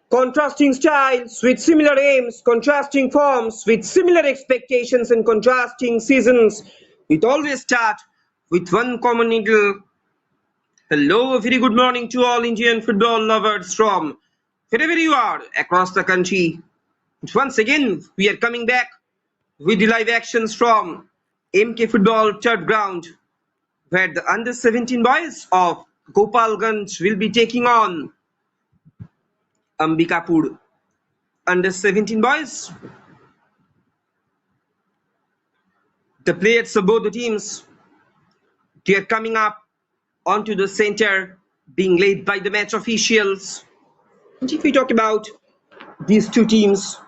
Contrasting styles with similar aims, contrasting forms with similar expectations, and contrasting seasons. It always start with one common needle. Hello, a very good morning to all Indian football lovers from wherever you are across the country. Once again, we are coming back with the live actions from MK Football Third Ground, where the under-17 boys of Gopalganj will be taking on Ambikapur. Under-17 boys, the players of both the teams, they are coming up onto the center, being led by the match officials. And if we talk about these two teams,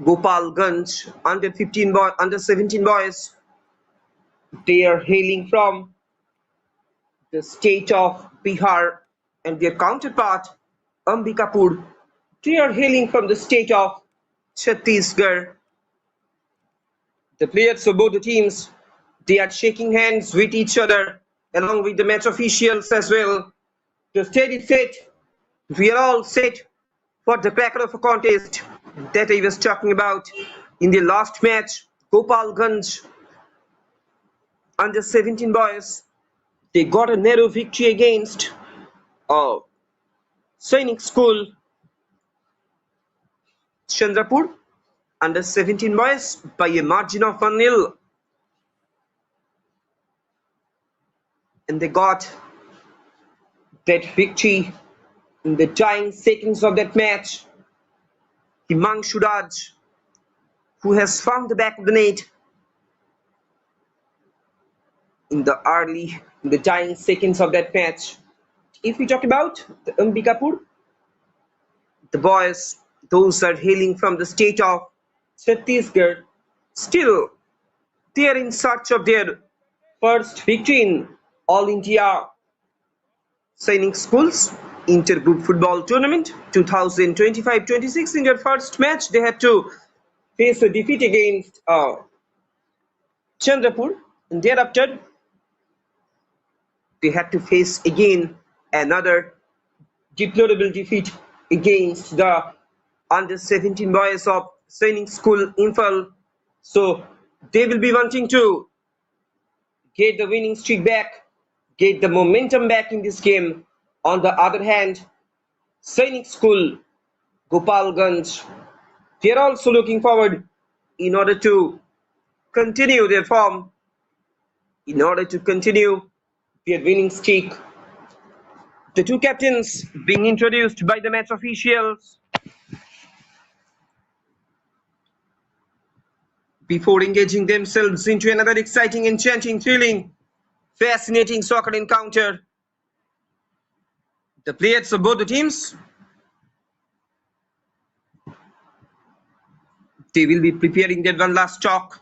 Gopalganj under-17 boys, they are hailing from the state of Bihar, and their counterpart, Ambikapur, they are hailing from the state of Chhattisgarh. The players of both the teams, they are shaking hands with each other along with the match officials as well. The stage is set. We are all set for the cracker of a contest that I was talking about in the last match. Gopalganj under-17 boys, they got a narrow victory against Sainik school Chandrapur under-17 boys by a margin of 1-0, and they got that victory in the dying seconds of that match. Himanshu Raj, who has found the back of the net in the dying seconds of that match. If we talk about the Ambikapur, the boys, those are hailing from the state of Chhattisgarh, still they are in search of their first victory in All India Sainik Schools Intergroup Football Tournament 2025-26. In their first match, they had to face a defeat against Chandrapur, and thereafter they had to face again another deplorable defeat against the under-17 boys of Sainik School Imphal. So they will be wanting to get the winning streak back, get the momentum back in this game. On the other hand, Sainik School Gopalganj, they are also looking forward in order to continue their form, in order to continue their winning streak. The two captains being introduced by the match officials before engaging themselves into another exciting, enchanting, thrilling, fascinating soccer encounter. The players of both the teams, they will be preparing their one last talk.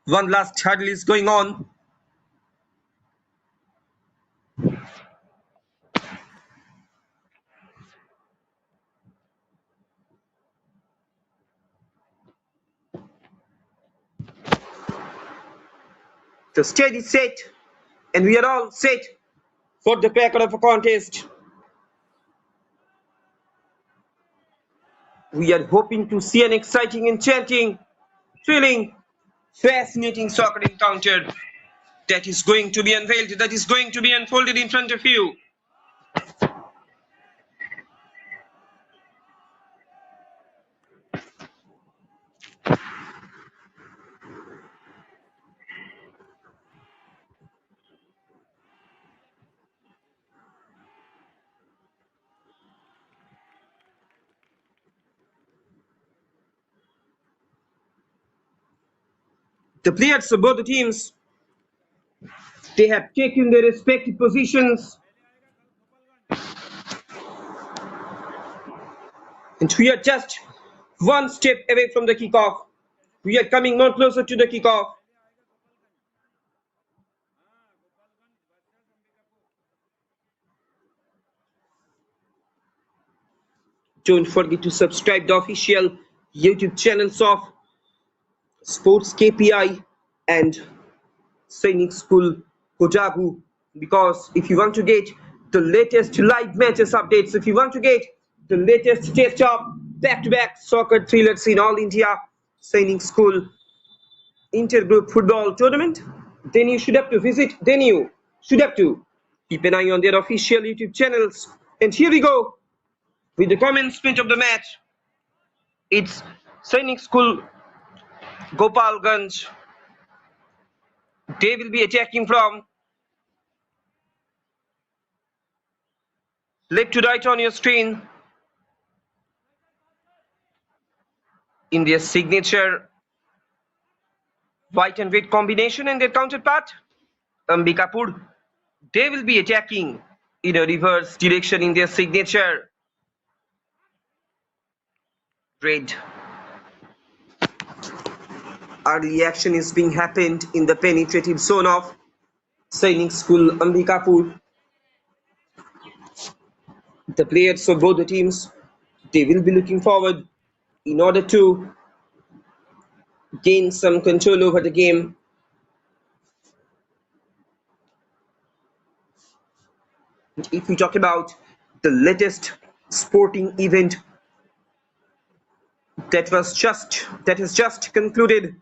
One last hurdle is going on. The stage is set, and we are all set for the cracker of a contest. We are hoping to see an exciting, enchanting, thrilling, fascinating soccer encounter that is going to be unveiled, that is going to be unfolded in front of you. The players of both the teams, they have taken their respective positions, and we are just one step away from the kickoff. We are coming more closer to the kickoff. Don't forget to subscribe the official YouTube channels of Sports KPI and Sainik School Kodagu, because if you want to get the latest live matches updates, if you want to get the latest test of back-to-back soccer thrillers in All India Sainik School Intergroup Football Tournament, then you should have to visit, then you should have to keep an eye on their official YouTube channels. And here we go with the common sprint of the match. It's Sainik School Gopalganj. They will be attacking from left to right on your screen in their signature white and red combination, and their counterpart Ambikapur. They will be attacking in a reverse direction in their signature red. Early action is being happened in the penetrative zone of Sainik School Ambikapur. The players of both the teams, they will be looking forward in order to gain some control over the game. If we talk about the latest sporting event that has just concluded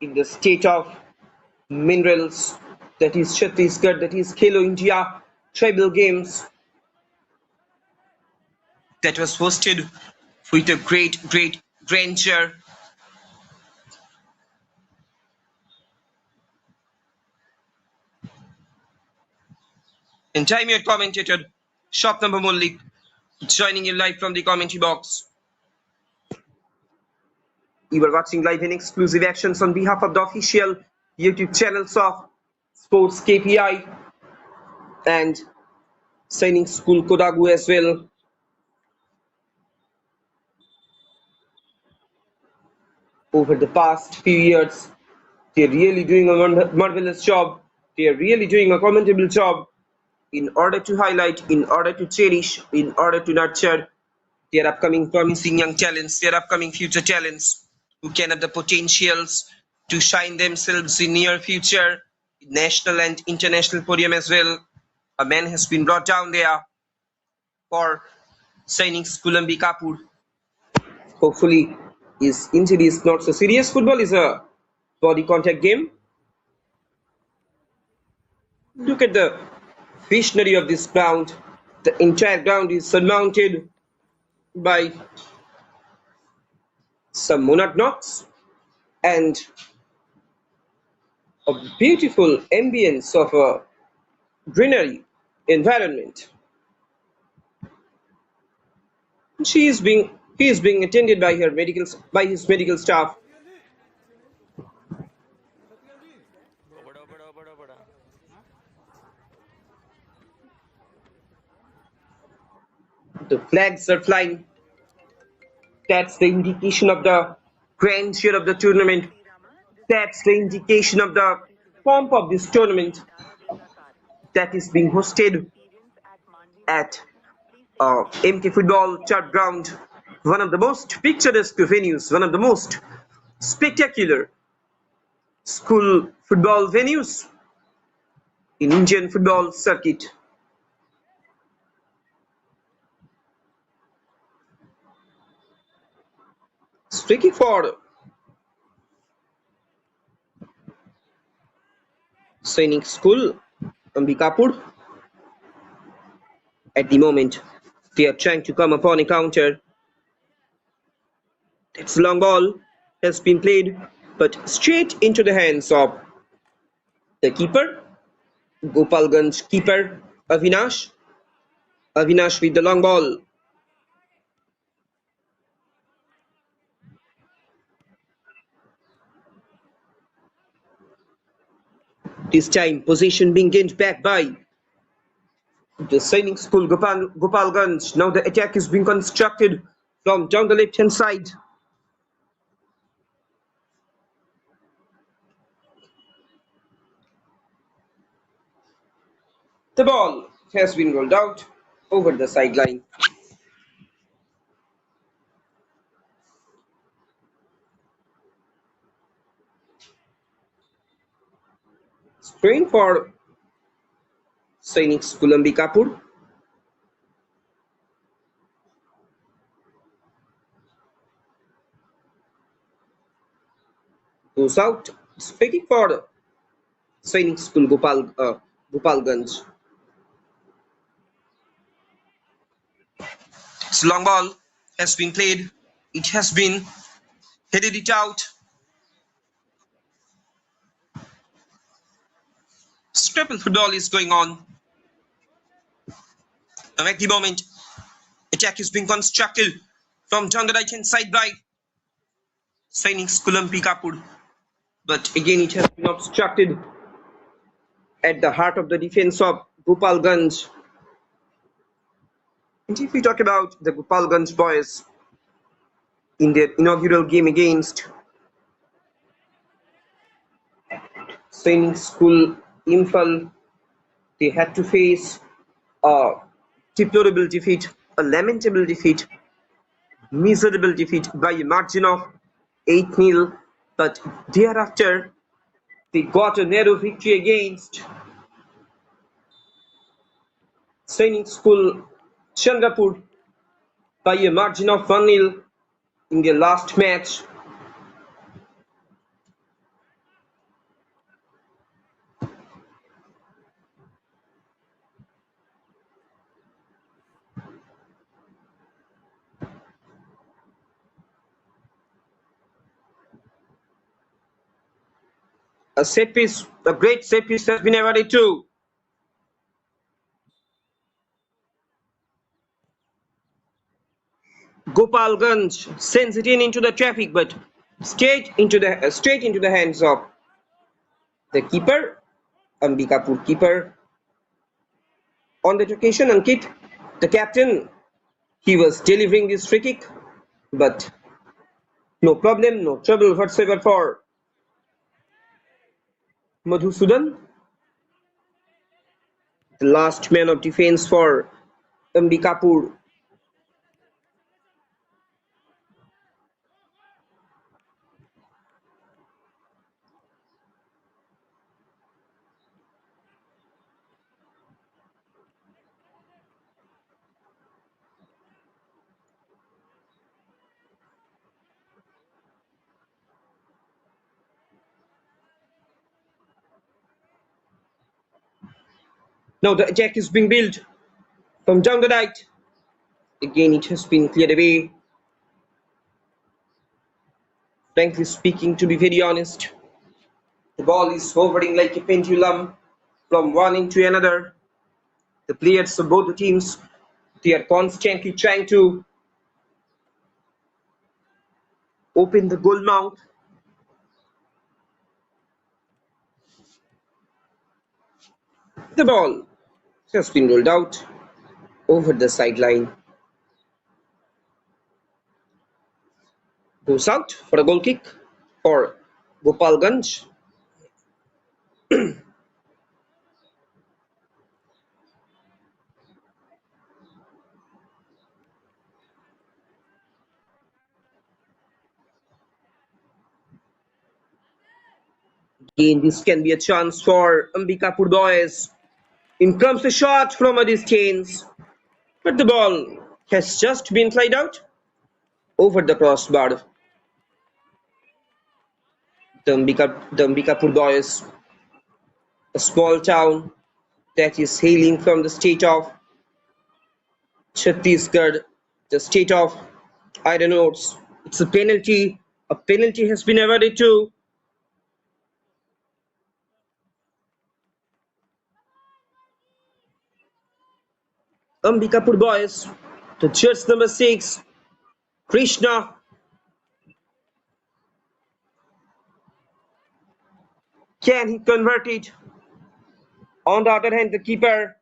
in the state of minerals, that is Chhattisgarh, that is Khelo India Tribal Games, that was hosted with a great grandeur. And I'm your commentator, Shop Number Mullik, joining you live from the commentary box. You are watching live and exclusive actions on behalf of the official YouTube channels of Sports KPI and Sainik School Kodagu as well. Over the past few years, they're really doing a marvelous job. They're really doing a commendable job in order to highlight, in order to cherish, in order to nurture their upcoming promising young talents, their upcoming future talents who can have the potentials to shine themselves in near future, national and international podium as well. A man has been brought down there for Sainik School Ambikapur. Hopefully his injury is not so serious. Football is a body contact game. Look at the visionary of this ground. The entire ground is surmounted by some monarch knots and a beautiful ambience of a greenery environment. He is being attended by his medical staff. The flags are flying. That's the indication of the grandeur of the tournament. That's the indication of the pomp of this tournament that is being hosted at MK Football Turf Ground, one of the most picturesque venues, one of the most spectacular school football venues in Indian football circuit. Streaky for Sainik School Ambikapur. At the moment, they are trying to come upon a counter. Its long ball has been played, but straight into the hands of the keeper, Gopalganj keeper Avinash. Avinash with the long ball. This time, possession being gained back by the Sainik School Gopalganj. Now the attack is being constructed from down the left hand side. The ball has been rolled out over the sideline. Strain for Sainik School Ambikapur. Goes out. It's free kick for Sainik School Gopalganj. It's long ball has been played. It has been headed it out. Triple football is going on. And at the moment, attack is being constructed from down the right hand side by Sainik School Ambikapur. But again, it has been obstructed at the heart of the defense of Gopalganj. And if we talk about the Gopalganj boys in their inaugural game against Sainik School Imphal, they had to face a deplorable defeat, a lamentable defeat, miserable defeat by a margin of 8-0. But thereafter, they got a narrow victory against Sainik School Chandrapur by a margin of 1-0 in their last match. A set piece, a great set piece has been awarded to Gopalganj. Sends it in into the traffic, but straight into the hands of the keeper, Ambikapur keeper. On that occasion, Ankit, the captain, he was delivering this free kick, but no problem, no trouble whatsoever for Madhusudan, the last man of defense for Ambikapur. Now the attack is being built from down the right. Again, it has been cleared away. Frankly speaking, to be very honest, the ball is hovering like a pendulum from one end to another. The players of both the teams, they are constantly trying to open the goal mouth. The ball has been rolled out over the sideline. Goes out for a goal kick for Gopalganj. Again, this can be a chance for Ambikapur boys. In comes a shot from a distance, but the ball has just been played out over the crossbar. The Ambikapur boys, a small town that is hailing from the state of Chhattisgarh, the state of iron ores. It's a penalty. A penalty has been awarded to Ambikapur boys. The judge number 6, Krishna. Can he convert it? On the other hand, the keeper,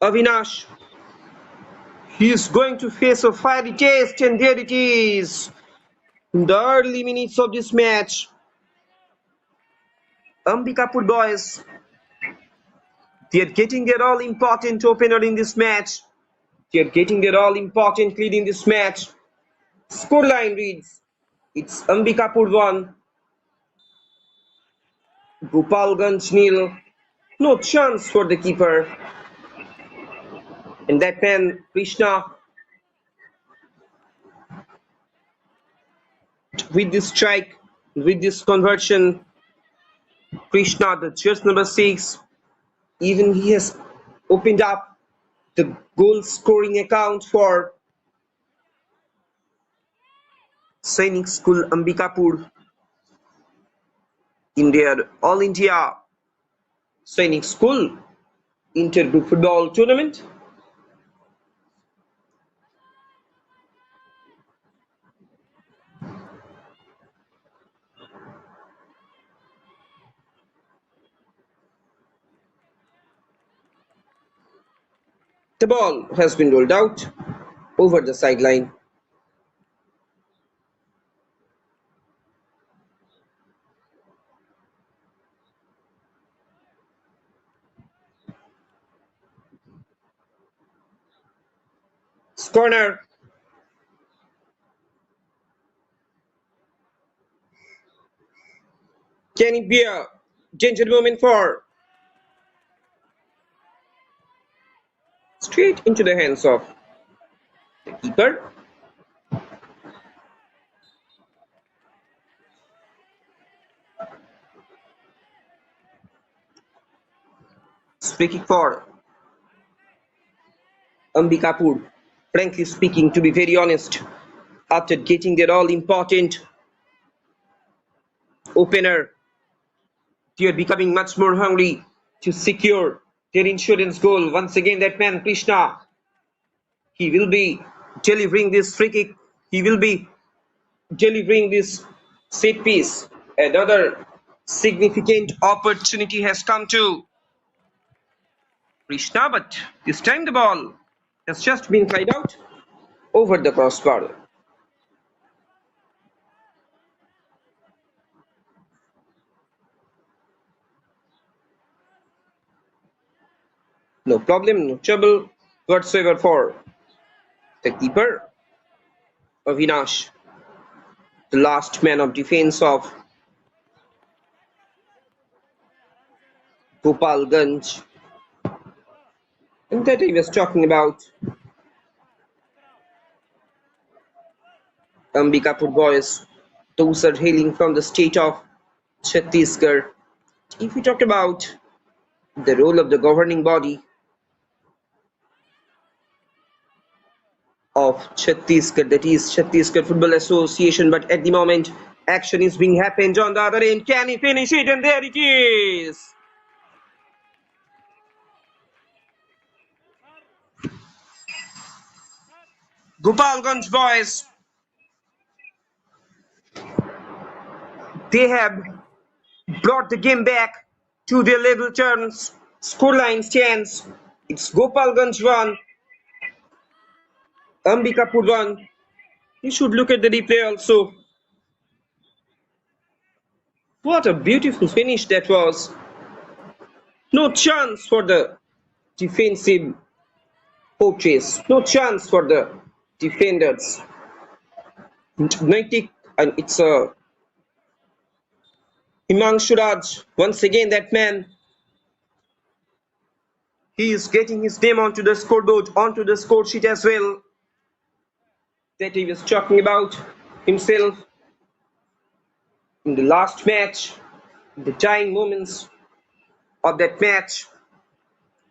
Avinash, he is going to face a fiery test, and there it is. In the early minutes of this match, Ambikapur boys, they are getting their all-important opener in this match. They are getting their all-important lead in this match. Scoreline reads, it's Ambikapur 1, Gopalganj 0. No chance for the keeper. And that man, Krishna, with this strike, with this conversion, Krishna, the jersey number 6, even he has opened up the goal scoring account for Sainik School Ambikapur in their All India Sainik School Intergroup Football Tournament. The ball has been rolled out over the sideline. Corner. Can it be a danger moment for straight into the hands of the keeper? Free kick for Ambikapur. Frankly speaking, to be very honest, after getting their all-important opener, they are becoming much more hungry to secure their insurance goal. Once again, that man Krishna, he will be delivering this free kick. He will be delivering this set piece. Another significant opportunity has come to Krishna, but this time the ball has just been played out over the crossbar. No problem, no trouble whatsoever for the keeper, Avinash, the last man of defense of Gopalganj. And that he was talking about Ambikapur boys. Those are hailing from the state of Chhattisgarh. If we talk about the role of the governing body of Chhattisgarh, that is Chhattisgarh Football Association, but at the moment action is being happened on the other end. Can he finish it? And there it is. Gopalganj boys, they have brought the game back to their level terms. Scoreline stands. It's Gopalganj 1, Ambikapur 1. You should look at the replay also. What a beautiful finish that was. No chance for the defensive fortress. No chance for the defenders. Naitik, and it's a Himanshu Raj. Once again, that man, he is getting his name onto the scoreboard, onto the score sheet as well. That he was talking about himself in the last match, in the dying moments of that match.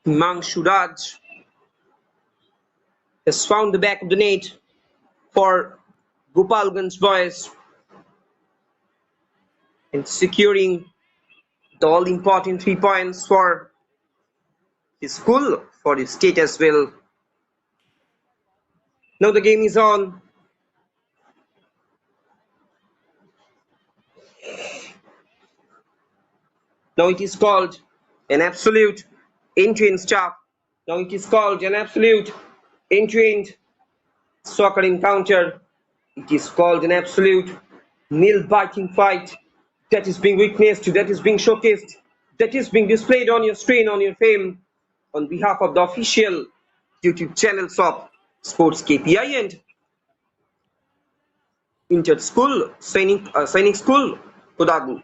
Himanshu Raj has found the back of the net for Gopalganj boys and securing the all-important 3 points for his school, for his state as well. Now the game is on. Now it is called an absolute end-to-end stuff. Now it is called an absolute end-to-end soccer encounter. It is called an absolute nail-biting fight that is being witnessed, that is being showcased, that is being displayed on your screen, on your film, on behalf of the official YouTube channels of Sports KPI and Inter-School Sainik School Kodagu.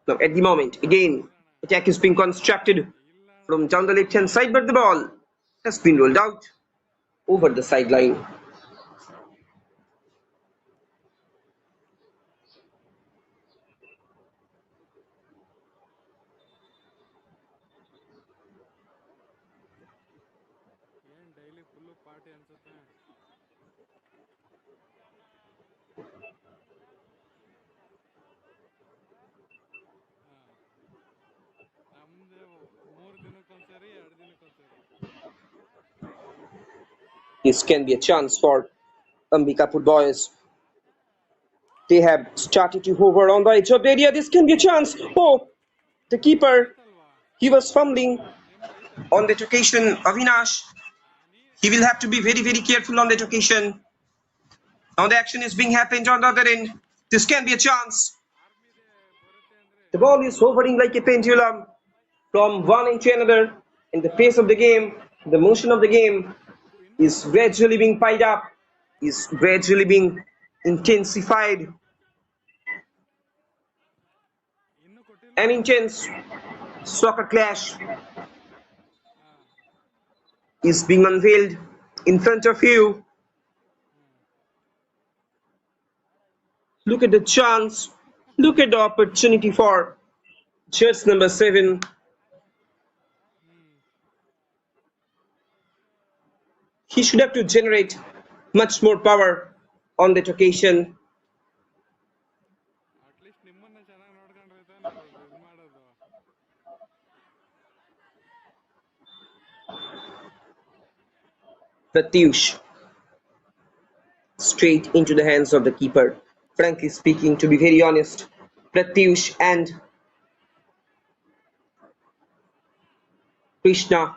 Now at the moment, again, attack is being constructed from down the left-hand side, but the ball has been rolled out over the sideline. This can be a chance for Ambikapur boys. They have started to hover on the edge of the area. This can be a chance. Oh, the keeper, he was fumbling on that occasion. Avinash, he will have to be very, very careful on that occasion. Now the action is being happened on the other end. This can be a chance. The ball is hovering like a pendulum from one end to another. And the pace of the game, the motion of the game is gradually being piled up, is gradually being intensified. An intense soccer clash is being unveiled in front of you. Look at the chance. Look at the opportunity for jersey number 7. He should have to generate much more power on that occasion. Pratyush straight into the hands of the keeper. Frankly speaking, to be very honest, Pratyush and Krishna,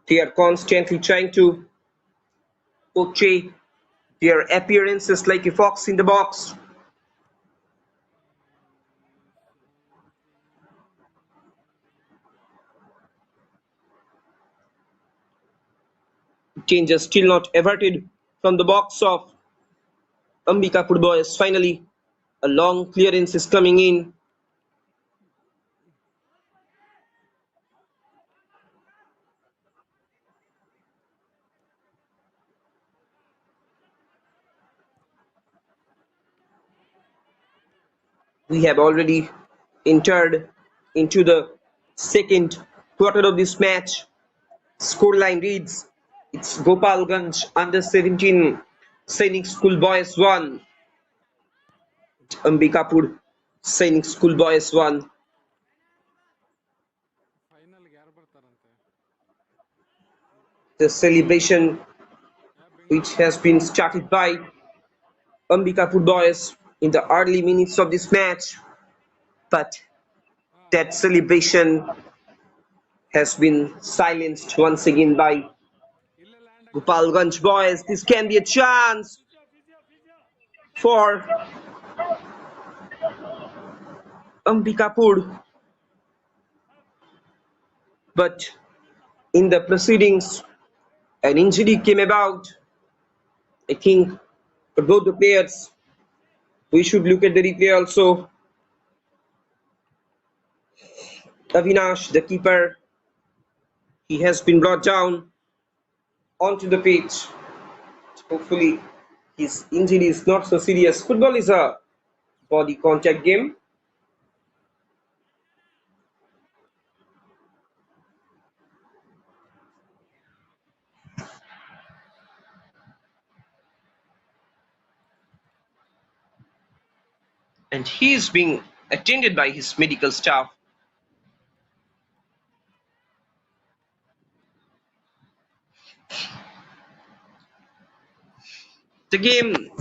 they are constantly trying to portray their appearances like a fox in the box. Danger still not averted from the box of Ambikapur boys. Finally, a long clearance is coming in. We have already entered into the second quarter of this match. Scoreline reads, it's Gopalganj under 17 Sainik School Boys 1, Ambikapur Sainik School Boys 1. The celebration which has been started by Ambikapur boys in the early minutes of this match, but that celebration has been silenced once again by Gopalganj boys. This can be a chance for Ambikapur, but in the proceedings an injury came about. I think for both the players we should look at the replay also. Avinash, the keeper, he has been brought down onto the pitch. Hopefully his injury is not so serious. Football is a body contact game. And he is being attended by his medical staff. The game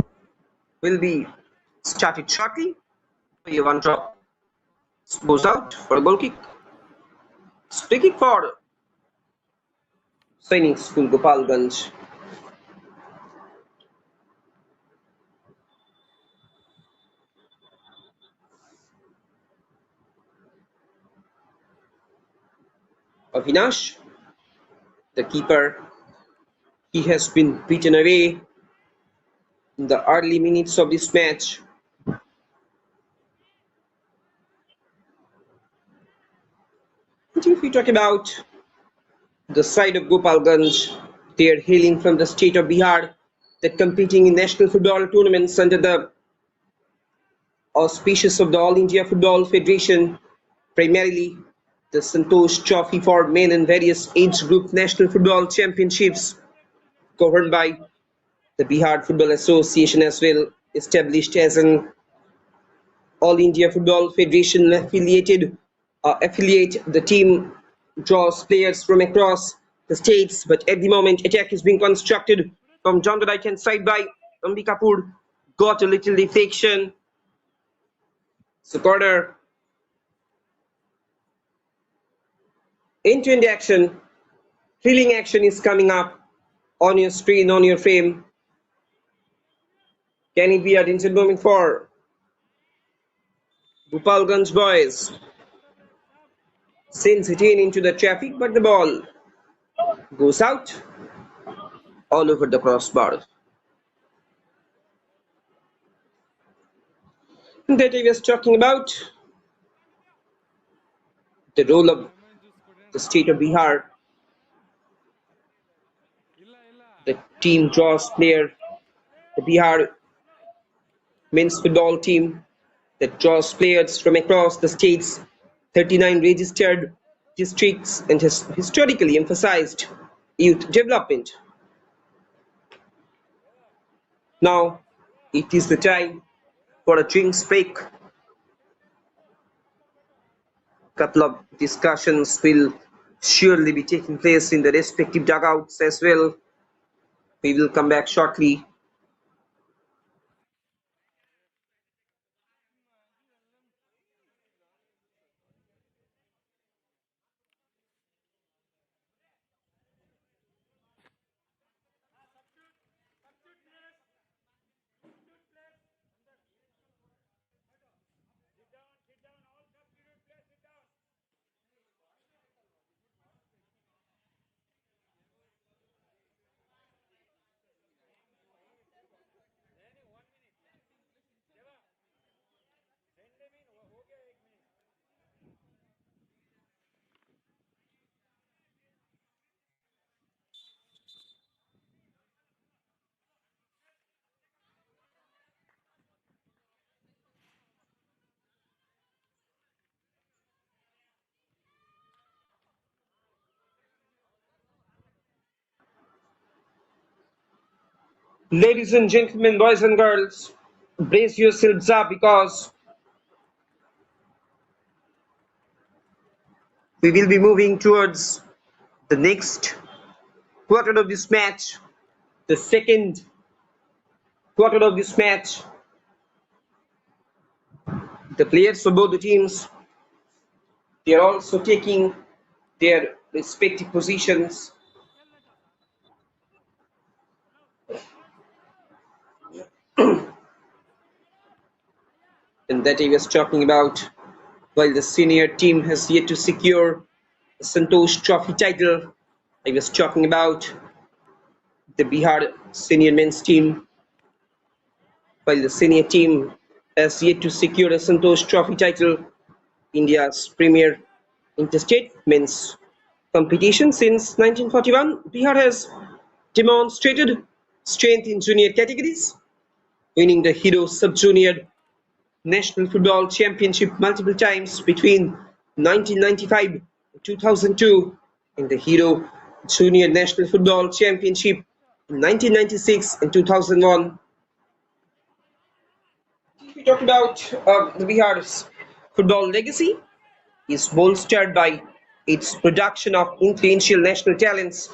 will be started shortly. One drop goes out for a goal kick. Free kick for Sainik School Gopalganj. Avinash, the keeper, he has been beaten away in the early minutes of this match. And if we talk about the side of Gopalganj, they are hailing from the state of Bihar. They're competing in national football tournaments under the auspices of the All India Football Federation primarily. the Santosh Trophy for men and various age group national football championships governed by the Bihar Football Association as well, established as an All India Football Federation affiliate. The team draws players from across the states, but at the moment attack is being constructed from John the right hand side by Ambikapur. Got a little deflection. So corner into action. Thrilling action is coming up on your screen, on your frame. Can it be a danger moment for Gopalganj boys? Sends it in into the traffic, but the ball goes out all over the crossbar. That I was talking about the role of the state of Bihar. The team draws player, the Bihar men's football team that draws players from across the state's 39 registered districts and has historically emphasized youth development. Now it is the time for a drinks break. Couple of discussions will surely be taking place in the respective dugouts as well. We will come back shortly. Ladies and gentlemen, boys and girls, brace yourselves up because we will be moving towards the next quarter of this match, the second quarter of this match. The players for both the teams, they are also taking their respective positions. And that I was talking about, while the senior team has yet to secure the Santosh Trophy title, I was talking about the Bihar senior men's team, while the senior team has yet to secure a Santosh Trophy title, India's premier interstate men's competition since 1941. Bihar has demonstrated strength in junior categories, winning the Hero Sub-Junior National Football Championship multiple times between 1995 and 2002 and the Hero Junior National Football Championship in 1996 and 2001. We talked about the Bihar's football legacy is bolstered by its production of influential national talents.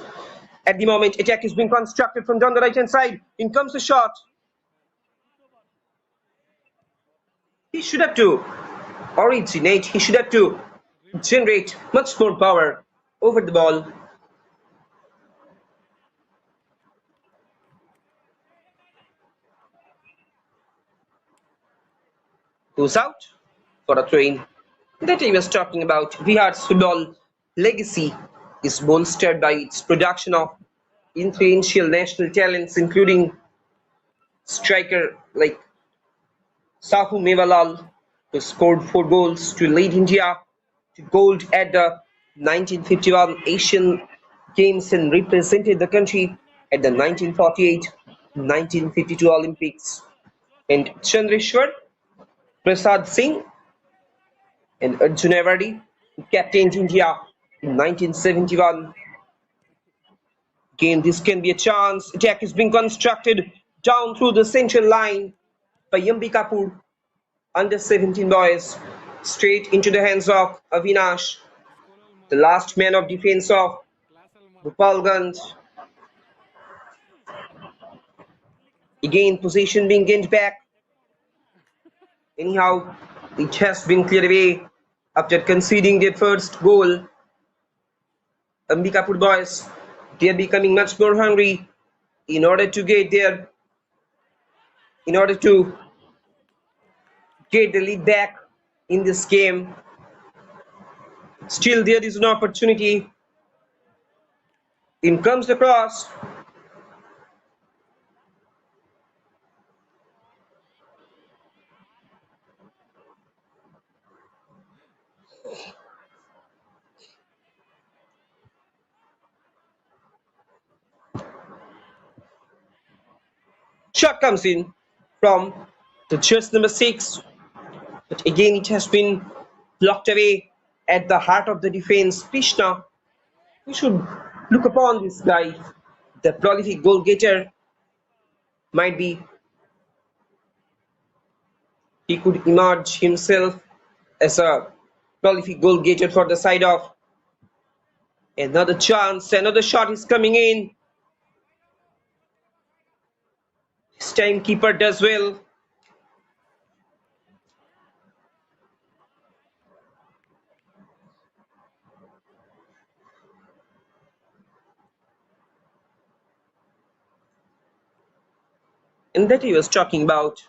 At the moment, attack is being constructed from down the right-hand side. In comes the shot. He should have to originate, he should have to generate much more power over the ball. Goes out for a throw-in. That I was talking about. Bihar's football legacy is bolstered by its production of influential national talents, including striker like Sahu Mevalal, who scored 4 goals to lead India to gold at the 1951 Asian Games and represented the country at the 1948-1952 Olympics. And Chandreshwar Prasad Singh and Arjun Avadi, captained India in 1971. Again, this can be a chance. Attack is being constructed down through the central line by Ambikapur. Under 17 boys, straight into the hands of Avinash, the last man of defense of Gopalganj. Again, possession being gained back. Anyhow, it has been cleared away after conceding their first goal. Ambikapur boys, they are becoming much more hungry in order to in order to get the lead back in this game. Still, there is an opportunity. In comes the cross. Shot comes in from the just number 6. But again, it has been blocked away at the heart of the defense. Krishna, we should look upon this guy. The prolific goal getter might be, he could emerge himself as a prolific goal getter for the side of. Another chance, another shot is coming in. This time keeper does well. And that he was talking about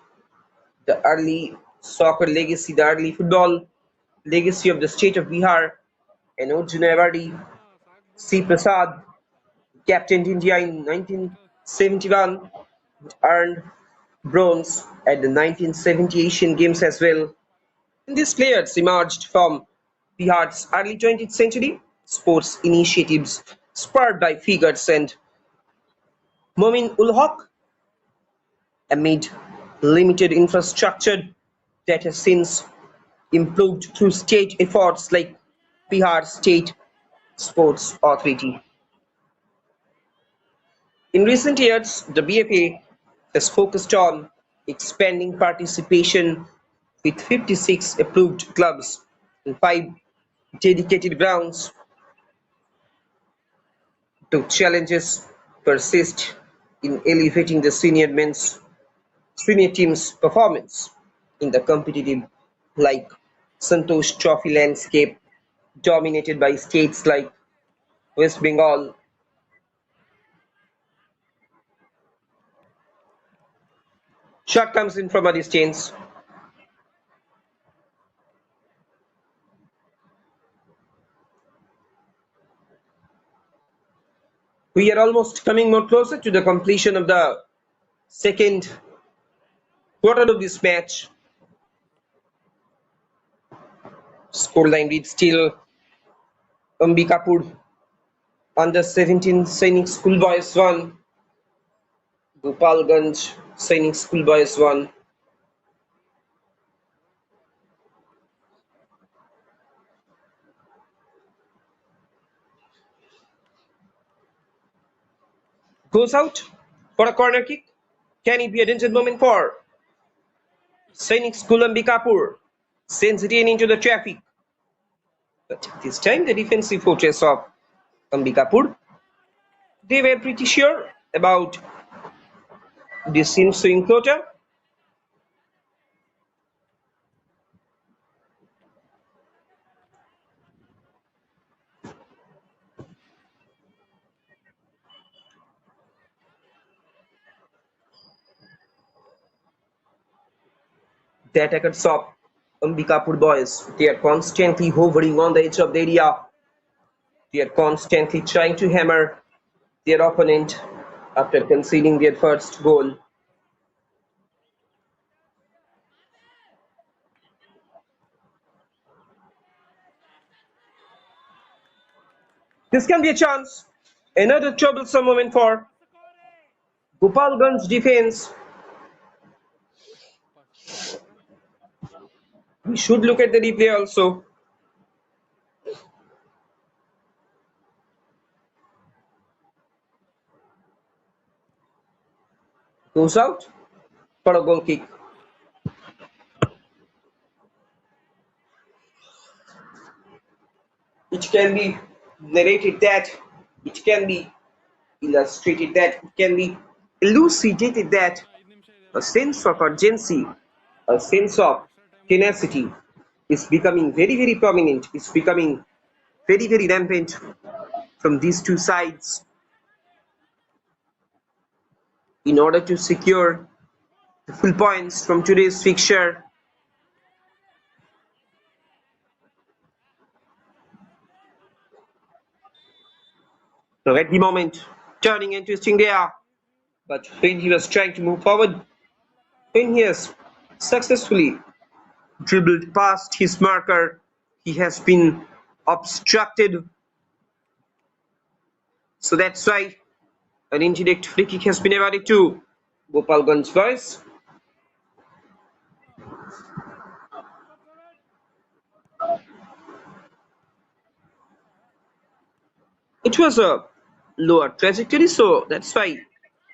the early soccer legacy, the early football legacy of the state of Bihar, and Arjun Awardee C. Prasad captained India in 1971, earned bronze at the 1970 Asian Games as well. And these players emerged from Bihar's early 20th century sports initiatives spurred by figures and Momin ul Haq amid limited infrastructure that has since improved through state efforts like Bihar State Sports Authority. In recent years, the BFA has focused on expanding participation with 56 approved clubs and 5 dedicated grounds. The challenges persist in elevating the senior team's performance in the competitive like Santosh Trophy landscape dominated by states like West Bengal. Shot comes in from a distance. We are almost coming more closer to the completion of the second quarter of this match. Scoreline reads still Ambikapur under 17 Sainik Schoolboys 1, Gopalganj Sainik Schoolboys 1. Goes out for a corner kick. Can it be a danger moment for Sainik School Ambikapur? Sends it in into the traffic. But this time the defensive fortress of Ambikapur, they were pretty sure about this ensuing quarter. The attackers of Ambikapur boys, they are constantly hovering on the edge of the area. They are constantly trying to hammer their opponent after conceding their first goal. This can be a chance. Another troublesome moment for Gopalganj defense. We should look at the replay also. goes out for a goal kick. It can be narrated that, it can be illustrated that, it can be elucidated that a sense of urgency, a sense of tenacity is becoming very, very prominent, is becoming very, very rampant from these two sides in order to secure the full points from today's fixture. Now at the moment, turning and twisting there, but when he was trying to move forward, when he has successfully dribbled past his marker, he has been obstructed. So that's why an indirect free kick has been awarded to Gopalganj boys. It was a lower trajectory, so that's why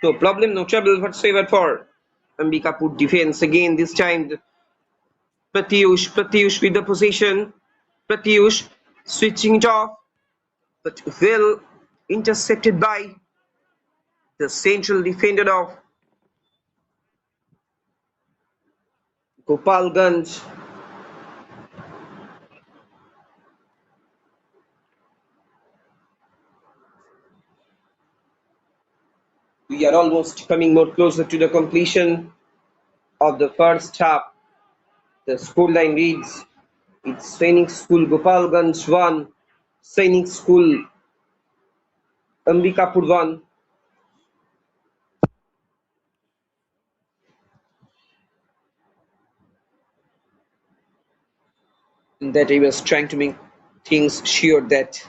no problem, no trouble whatsoever for Ambikapur defense. Again, this time Pratyush with the possession. Pratyush switching it off, but well intercepted by the central defender of Gopalganj. We are almost coming more closer to the completion of the first half. The scoreline reads, it's Sainik School Gopalganj 1, Sainik School Ambikapur 1. That I was trying to make things sure that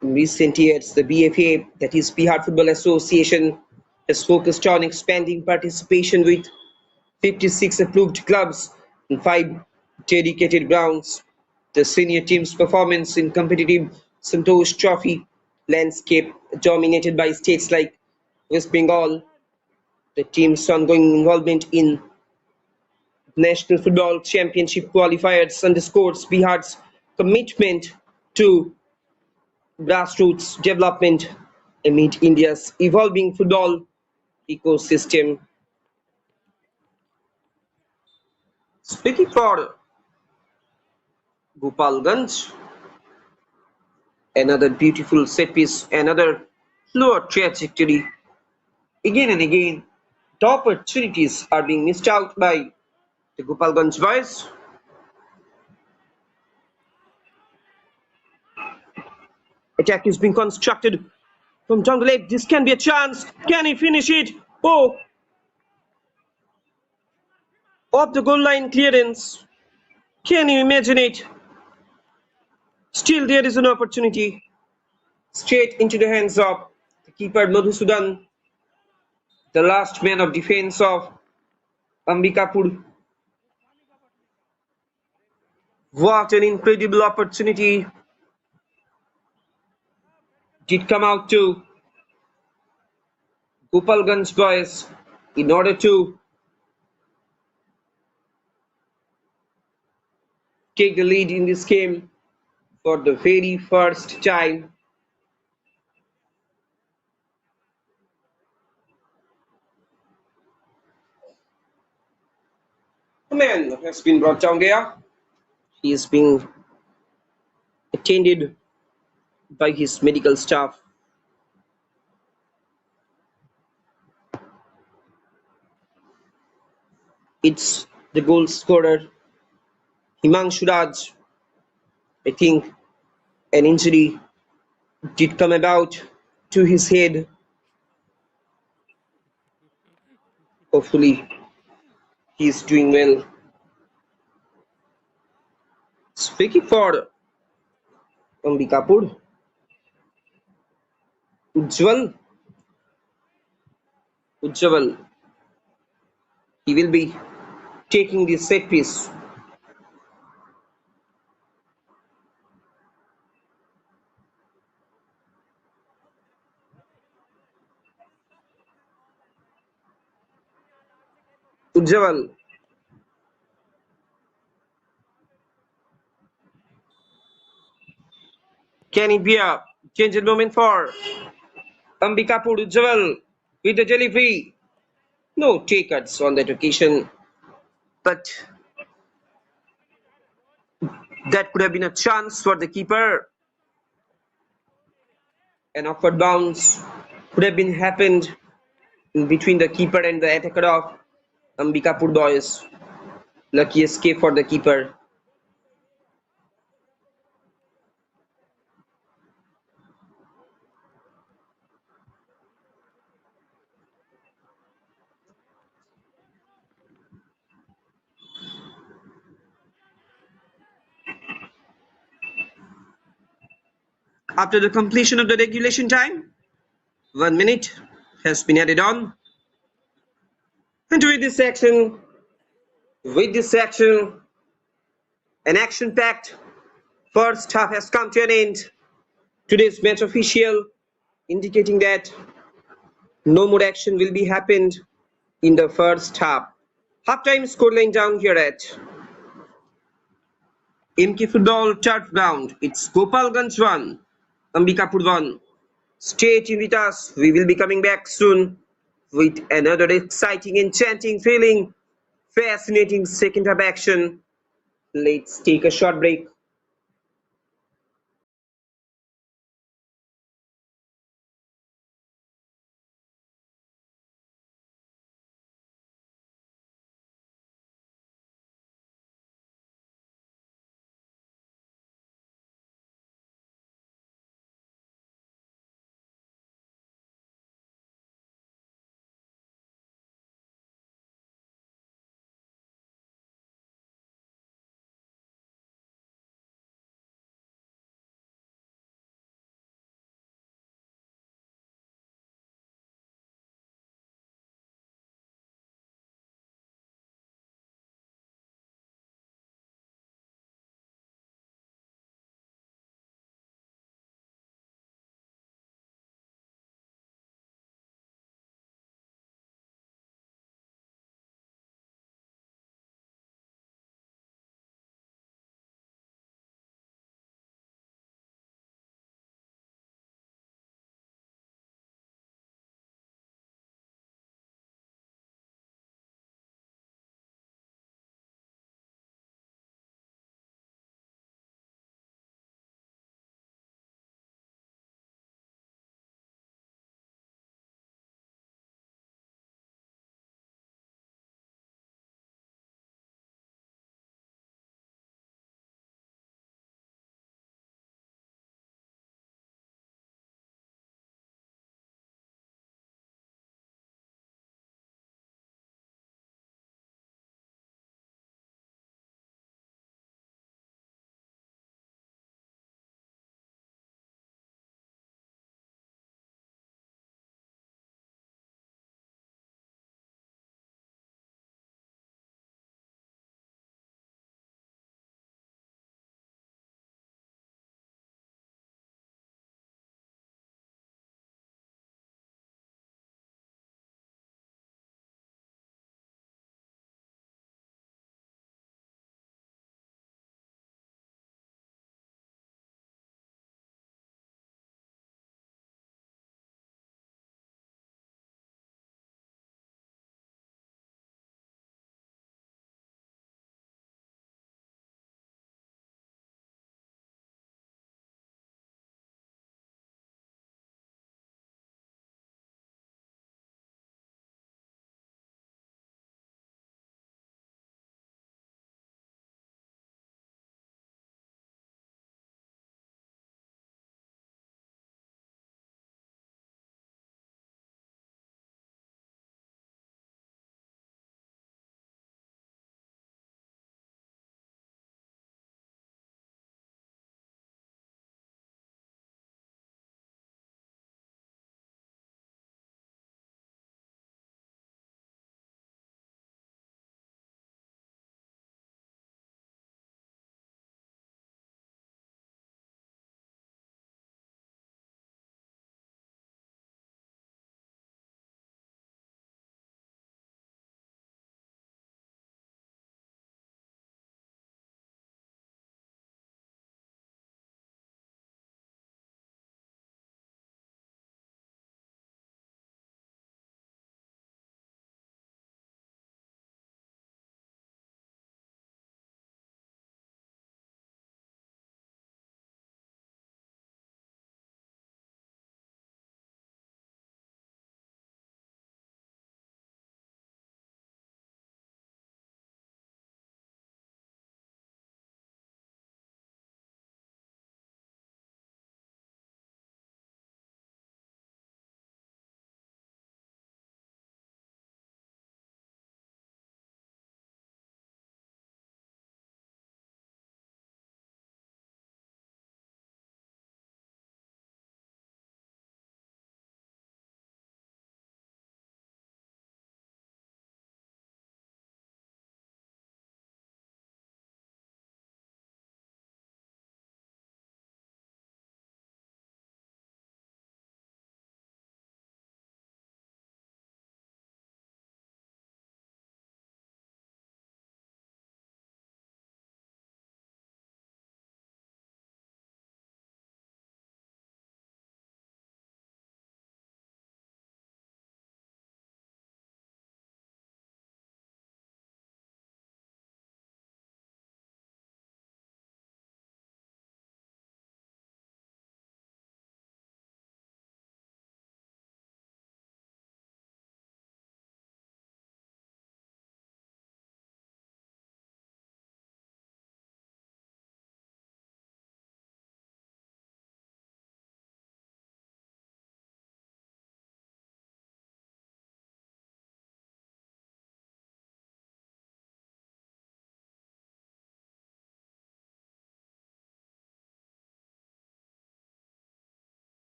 in recent years the BFA, that is Bihar Football Association, has focused on expanding participation with 56 approved clubs and 5 dedicated grounds. The senior team's performance in competitive Santosh Trophy landscape dominated by states like West Bengal, the team's ongoing involvement in National Football Championship qualifiers underscores Bihar's commitment to grassroots development amid India's evolving football ecosystem. Speaking for Gopalganj, another beautiful set piece, another lower trajectory. Again and again, the opportunities are being missed out by the Gopalganj boys. Attack is being constructed from down the leg. This can be a chance. Can he finish it? Oh, off the goal line clearance. Can you imagine it? Still, there is an opportunity. Straight into the hands of the keeper Madhusudan, the last man of defense of Ambikapur. What an incredible opportunity did come out to Gopalganj boys in order to take the lead in this game for the very first time. A man has been brought down there. He is being attended by his medical staff. It's the goal scorer, Himanshu Raj. I think an injury did come about to his head. Hopefully, he is doing well. Speaking for Ambikapur, Ujjwal, Ujjwal, he will be taking the set piece. Ujjwal. Can it be a changing moment for Ambikapur Ujjwal with the delivery? No takers on that occasion, but that could have been a chance for the keeper. An awkward bounce could have been happened in between the keeper and the attacker of Ambikapur boys. Lucky escape for the keeper. After the completion of the regulation time, 1 minute has been added on. And with this action, an action-packed first half has come to an end. Today's match official indicating that no more action will be happened in the first half. Halftime scoreline down here at MK Football third round. It's Gopalganj 1, Ambikapur 1. Stay tuned with us. We will be coming back soon with another exciting, enchanting, thrilling, fascinating second half action. Let's take a short break.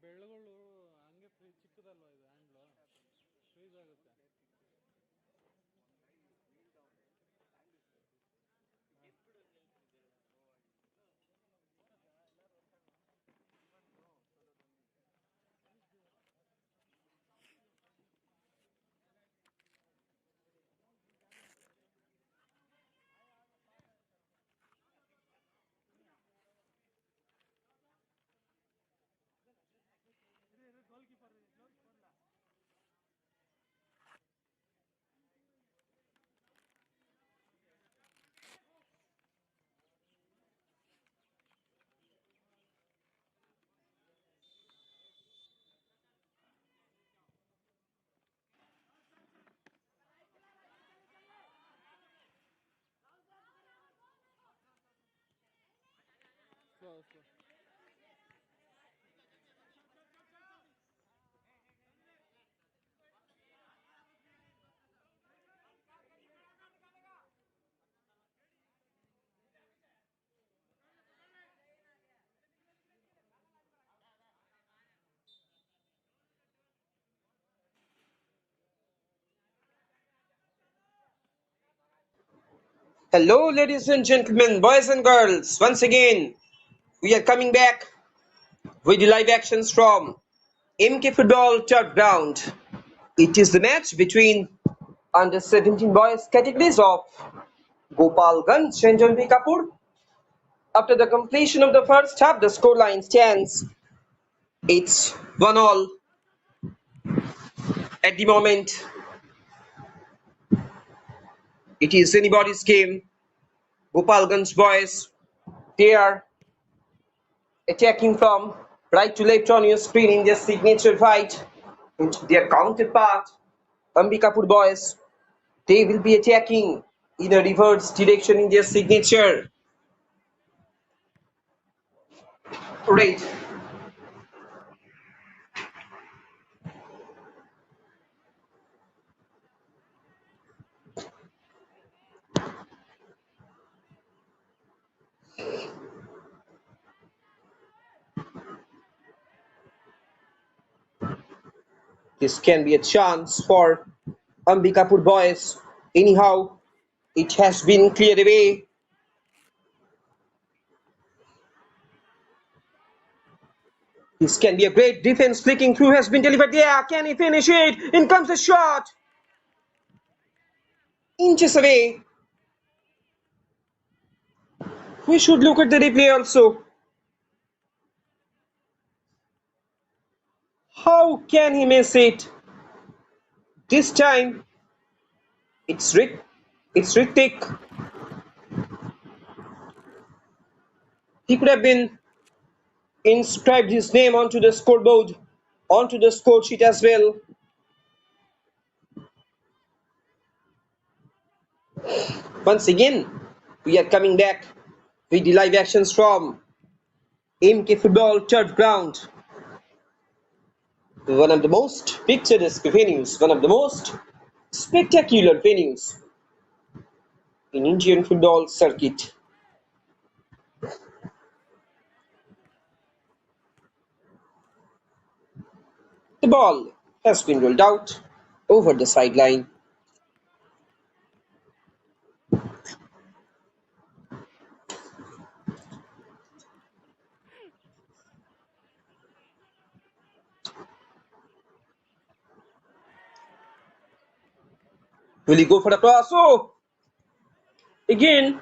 ಬೆಳ್ಳುಗಳು ಹಂಗೆ ಚಿಕ್ಕದಲ್ವಾ ಇದು ಹ್ಯಾಂಡ್ಲು freeze ಆಗುತ್ತೆ. Slow slow. Hello, ladies and gentlemen, boys and girls. Once again, we are coming back with the live actions from MK Football Turf Ground. It is the match between under 17 boys categories of Gopalganj and Ambikapur. After the completion of the first half, the scoreline stands. It's 1-all at the moment. It is anybody's game. Gopalganj boys, they are attacking from right to left on your screen in their signature fight. Into their counterpart, Ambikapur boys, they will be attacking in a reverse direction in their signature. Right. This can be a chance for Ambikapur boys. Anyhow, it has been cleared away. This can be a great defense. Flicking through has been delivered there. Can he finish it? In comes the shot. Inches away. We should look at the replay also. How can he miss it? This time, it's Ritik. He could have been inscribed his name onto the scoreboard, onto the score sheet as well. Once again, we are coming back with the live actions from MK Football Turf Ground. One of the most picturesque venues, one of the most spectacular venues in Indian football circuit. The ball has been rolled out over the sideline. Will he go for the cross? Oh! Again,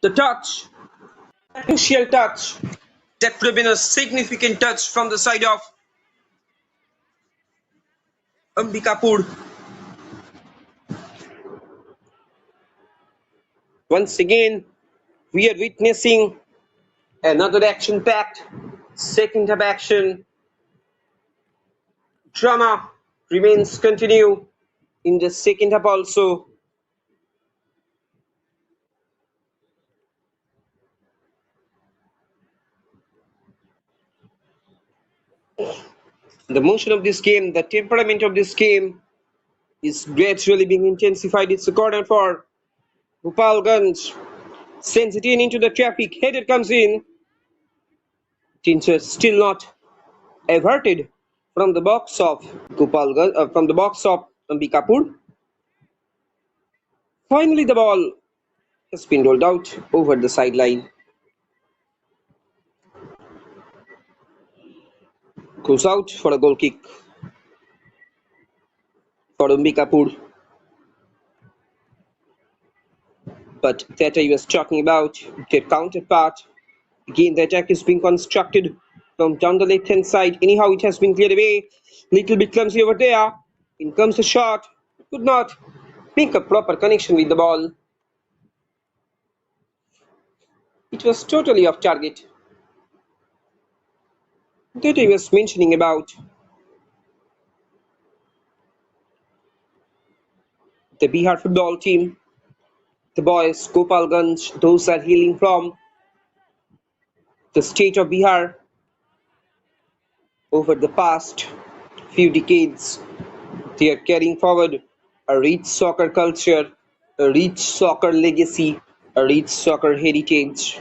the touch, crucial touch. That could have been a significant touch from the side of Ambikapur. Once again, we are witnessing another action-packed second half action. Drama remains continue in the second half also. The motion of this game, the temperament of this game is gradually being intensified. It's a corner for Gopalganj. Sends it in into the traffic. Header comes in. Teams were still not averted from the box of from the box of Ambikapur. Finally, the ball has been rolled out over the sideline. Goes out for a goal kick for Ambikapur. But that I was talking about, their counterpart. Again, the attack is being constructed from down the left hand side. Anyhow, it has been cleared away. Little bit clumsy over there. In comes the shot. Could not make a proper connection with the ball. It was totally off target. That I was mentioning about. The Bihar football team, the boys Gopalganj, those are hailing from the state of Bihar. Over the past few decades, they are carrying forward a rich soccer culture, a rich soccer legacy, a rich soccer heritage.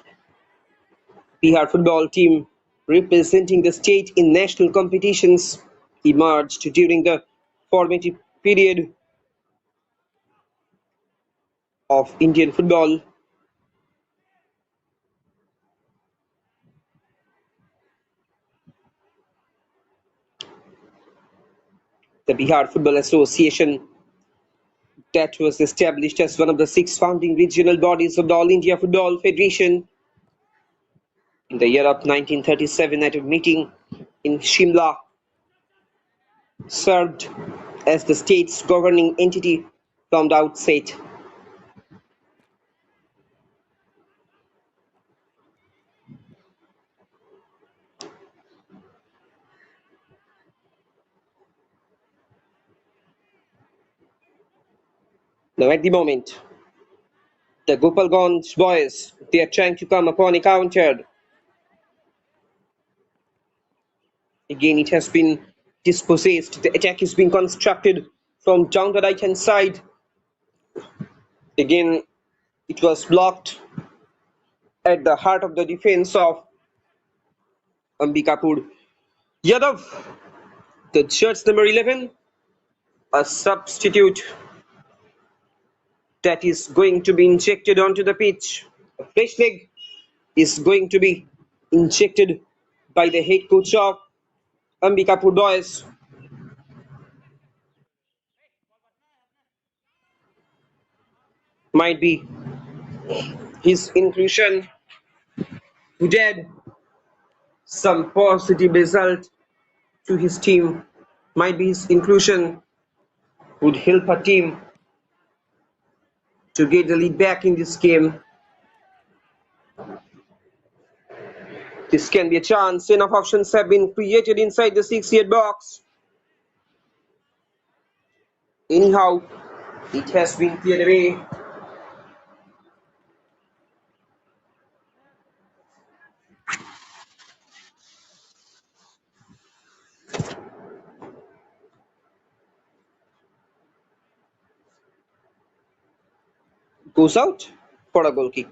Bihar football team representing the state in national competitions emerged during the formative period of Indian football. The Bihar Football Association, that was established as one of the 6 founding regional bodies of the All India Football Federation in the year of 1937 at a meeting in Shimla, served as the state's governing entity from the outset. Now at the moment, the Gopalganj boys, they are trying to come upon a counter. Again, it has been dispossessed. The attack is being constructed from down the right hand side. Again, it was blocked at the heart of the defense of Ambikapur. Yadav, the jersey number 11, a substitute that is going to be injected onto the pitch. A fresh leg is going to be injected by the head coach of Ambikapur boys. Might be his inclusion would add some positive result to his team. Might be his inclusion would help a team to get the lead back in this game. This can be a chance. Enough options have been created inside the 6-yard box. Anyhow, it has been cleared away. Goes out for a goal kick.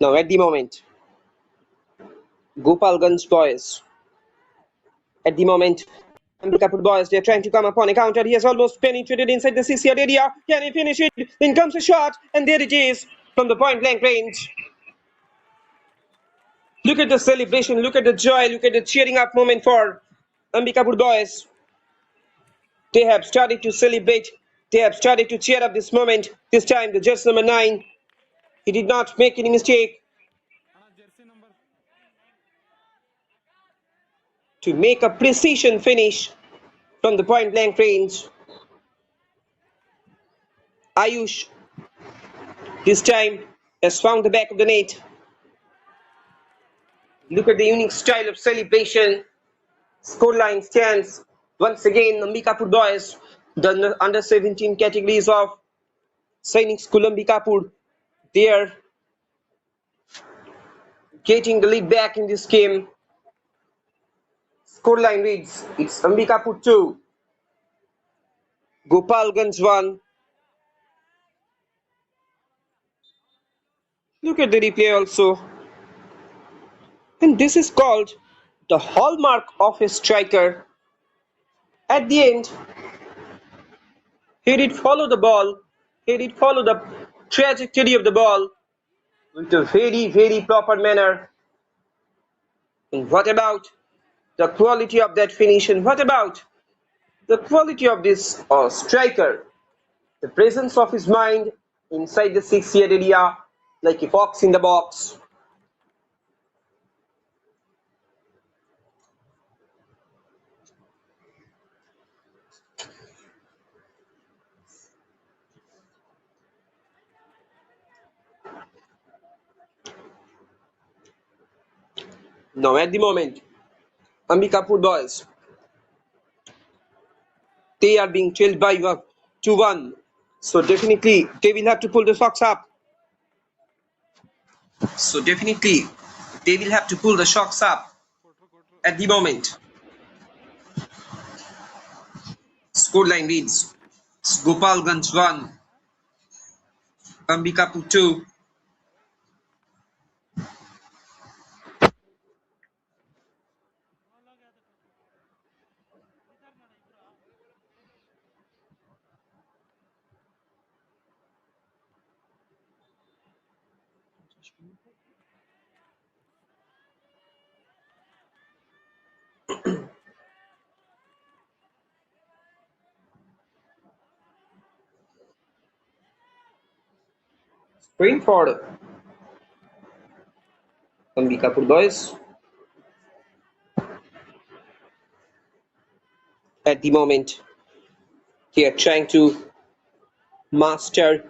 Now at the moment, Gopalganj boys. At the moment, Ambikapur boys, they're trying to come upon a counter. He has almost penetrated inside the 6-yard area. Can he finish it? Then comes a shot, and there it is from the point blank range. Look at the celebration, look at the joy, look at the cheering up moment for Ambikapur boys. They have started to celebrate. They have started to cheer up this moment. This time, the jersey number 9. He did not make any mistake jersey number to make a precision finish from the point blank range. Ayush this time has found the back of the net. Look at the unique style of celebration. Scoreline stands Once again, Ambikapur boys, the under 17 categories of Sainik School Ambikapur, they are getting the lead back in this game. Scoreline reads, it's Ambikapur 2, Gopalganj 1. Look at the replay also. And this is called the hallmark of a striker. At the end, he did follow the ball, he did follow the trajectory of the ball with a very proper manner. And what about the quality of that finish? And what about the quality of this striker? The presence of his mind inside the 6-yard area like a fox in the box. Now at the moment, Ambikapur boys, they are being trailed by 2-1. So definitely they will have to pull the socks up. So definitely they will have to pull the socks up at the moment. Scoreline reads Gopalganj 1, Ambikapur 2. Sprint for Ambikapur boys. At the moment, they are trying to master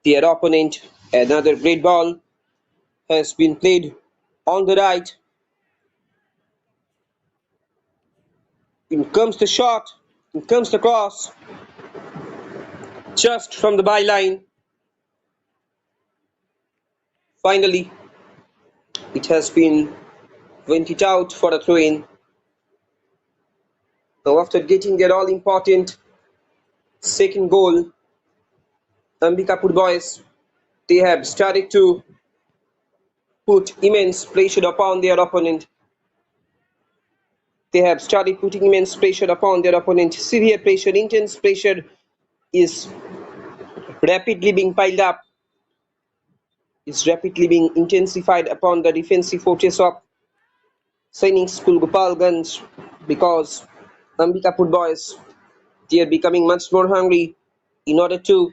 their opponent. Another great ball has been played on the right. In comes the shot, in comes the cross, just from the byline. Finally, it has been vented out for a throw-in. Now after getting their all-important second goal, Ambikapur boys, they have started to put immense pressure upon their opponent. They have started putting immense pressure upon their opponent. Severe pressure, intense pressure is rapidly being piled up, is rapidly being intensified upon the defensive fortress of Sainik School Gopalganj because Ambikapur boys, they are becoming much more hungry in order to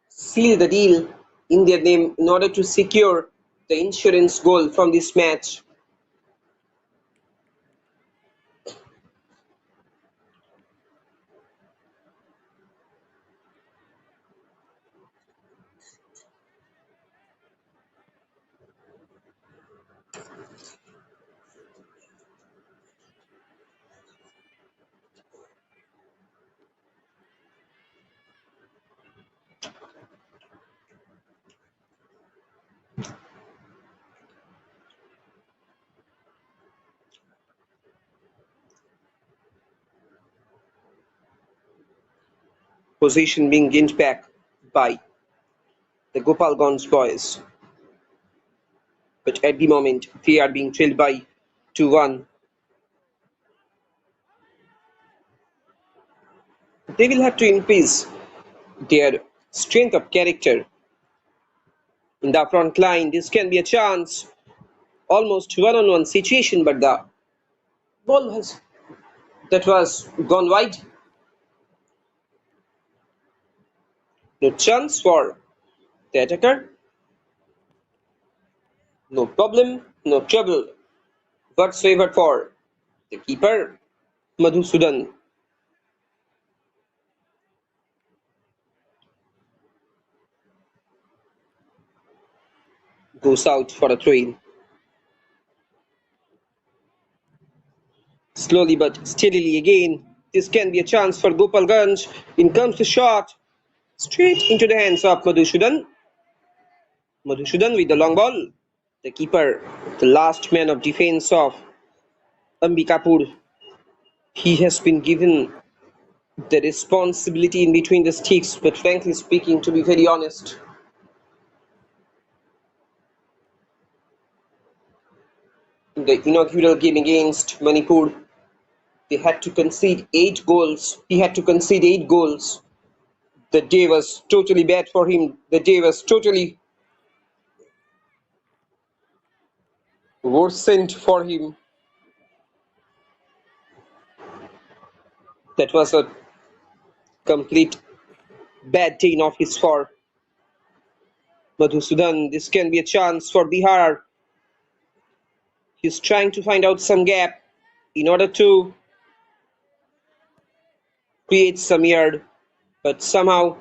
seal the deal in their name, in order to secure the insurance goal from this match. Position being gained back by the Gopalganj boys. But at the moment, they are being trailed by 2-1. They will have to increase their strength of character in the front line. This can be a chance, almost one-on-one situation, but the ball has that was gone wide. No chance for the attacker. No problem, no trouble whatsoever for the keeper, Madhusudan. Goes out for a throw-in. Slowly but steadily again, This can be a chance for Gopalganj. In comes the shot, straight into the hands of Madhusudan. Madhusudan with the long ball. The keeper, the last man of defense of Ambikapur, he has been given the responsibility in between the sticks, but frankly speaking, to be very honest, in the inaugural game against Manipur, they had to concede 8 goals. He had to concede 8 goals. The day was totally bad for him. The day was totally worsened for him. That was a complete bad day in office for Madhusudan. This can be a chance for Bihar. He's trying to find out some gap in order to create some yard, but somehow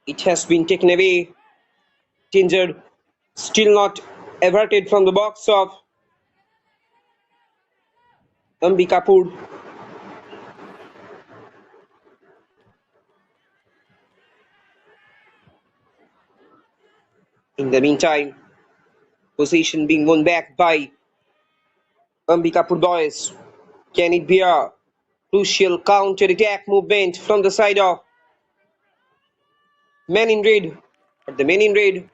it has been taken away. Danger still not averted from the box of Ambikapur. In the meantime, possession being won back by Ambikapur boys. Can it be a crucial counter-attack movement from the side of man in red? But the man in red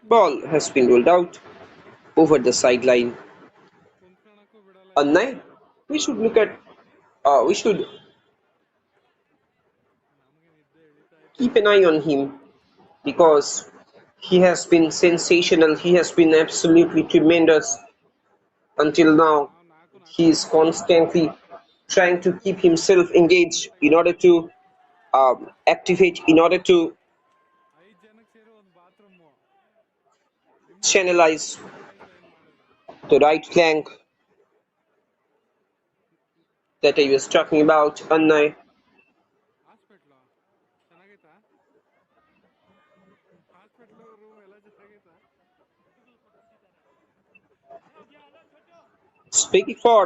ball has been rolled out over the sideline. ಕುಂತ್ಕೊಳಕ್ಕೂ ಬಿಡಲ್ಲ ಇವರು. Annay, we should look at, we should ನಮಗೆ ನಿದ್ದೆ ಹಿಡಿತಾ ಐತೆ. keep an eye on him because he has been sensational. He has been absolutely tremendous until now. ನಾವು ನಾಲ್ಕು He is constantly trying to keep himself engaged in order to activate, in order to 5 ಜನಕ್ಕೆ ಸೇರಿ ಒಂದು bathroom channelize ಇಲ್ಲ ಏನು ಮಾಡೋದು. the right flank that I was talking about. Annay, hospital ಚೆನ್ನಾಗೈತಾ? Hospital room ಎಲ್ಲ ಚೆನ್ನಾಗೈತಾ? speaking for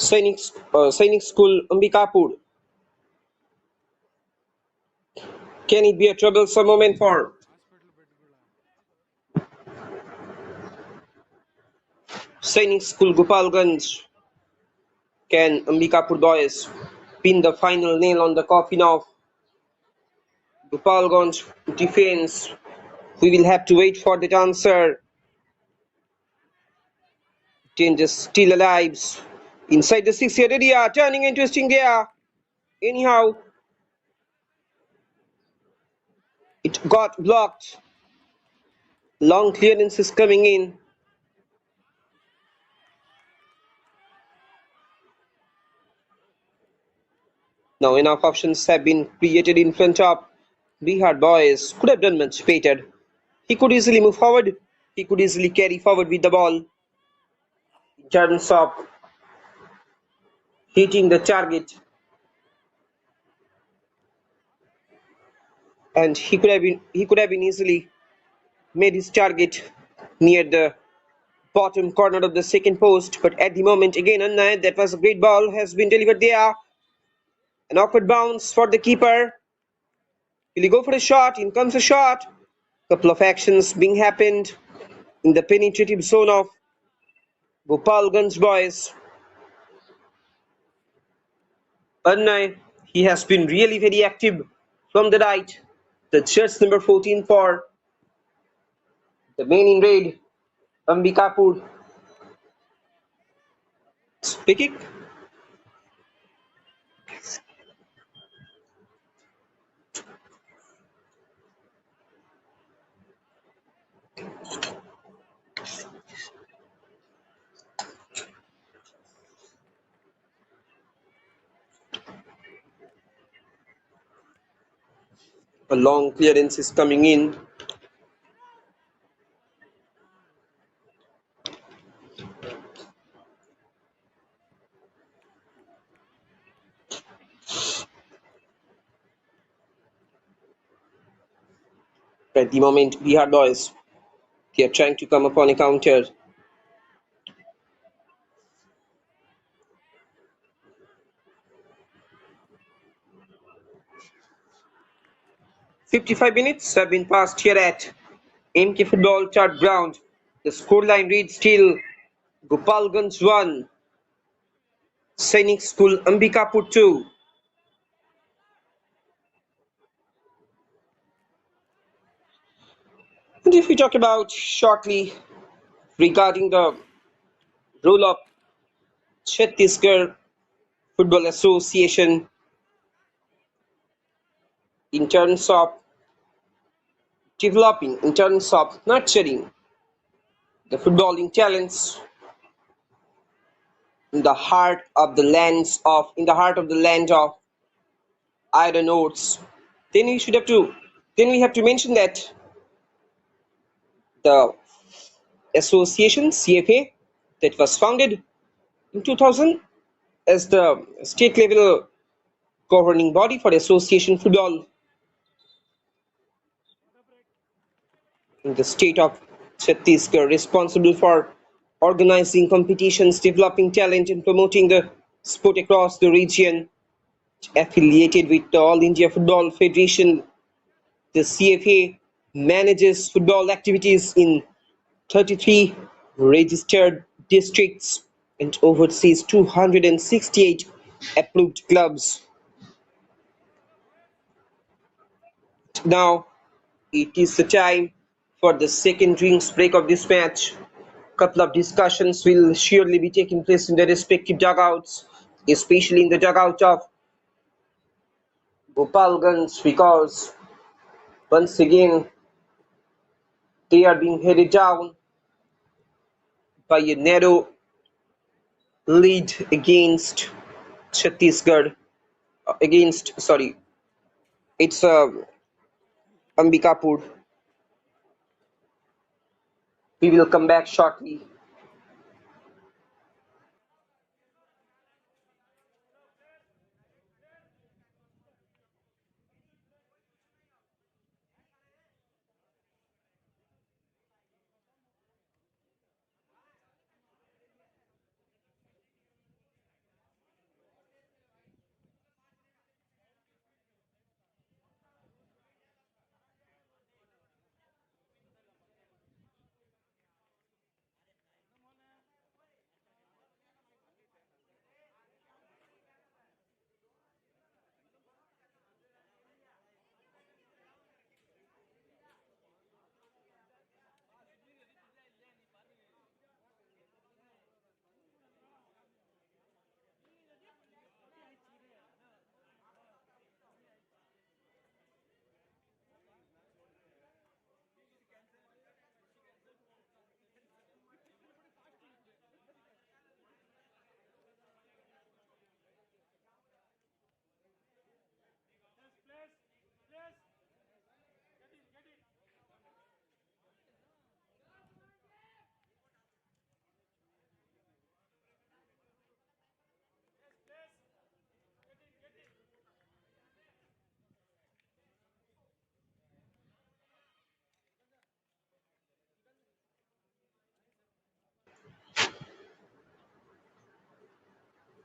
Sainik School Ambikapur, can it be a troublesome moment for hospital ಬೆಡ್ಗಳ Sainik School Gopalganj? Can Ambikapur boys pin the final nail on the coffin of Gopalganj defense? We will have to wait for that answer. Danger still alive inside the 6-yard area, turning and twisting there. Anyhow, it got blocked. Long clearance is coming in. Now enough options have been created in front of Bihar boys. Could have done much better. He could easily move forward. He could easily carry forward with the ball in terms of hitting the target. And he could have been easily made his target near the bottom corner of the second post. But at the moment, again, Anna, that was a great ball, has been delivered there. An awkward bounce for the keeper. Will he go for a shot? In comes a shot. Couple of actions being happened in the penetrative zone of Gopalganj boys. Annay, he has been really very active from the right. The jersey number 14 for the man in red, Ambikapur. Speaking. A long clearance is coming in. At the moment, Bihar boys, they are trying to come upon a counter. 55 minutes have been passed here at MK Football Chart Ground. The scoreline reads still Gopalganj 1, Sainik School Ambikapur 2. And if we talk about shortly regarding the role of Chhattisgarh Football Association in terms of developing, in terms of nurturing the footballing talents in the heart of the land of iron ores, then we have to mention that the association CFA that was founded in 2000 as the state level governing body for association football in the state of Chhattisgarh, responsible for organizing competitions, developing talent, and promoting the sport across the region. Affiliated with the All India Football Federation, the CFA manages football activities in 33 registered districts and oversees 268 approved clubs. Now it is the time for the second drinks break of this match. Couple of discussions will surely be taking place in the respective dugouts, especially in the dugout of Gopalganj, because once again they are being headed down by a narrow lead against Chhattisgarh. Against, sorry, it's Ambikapur. We will come back shortly.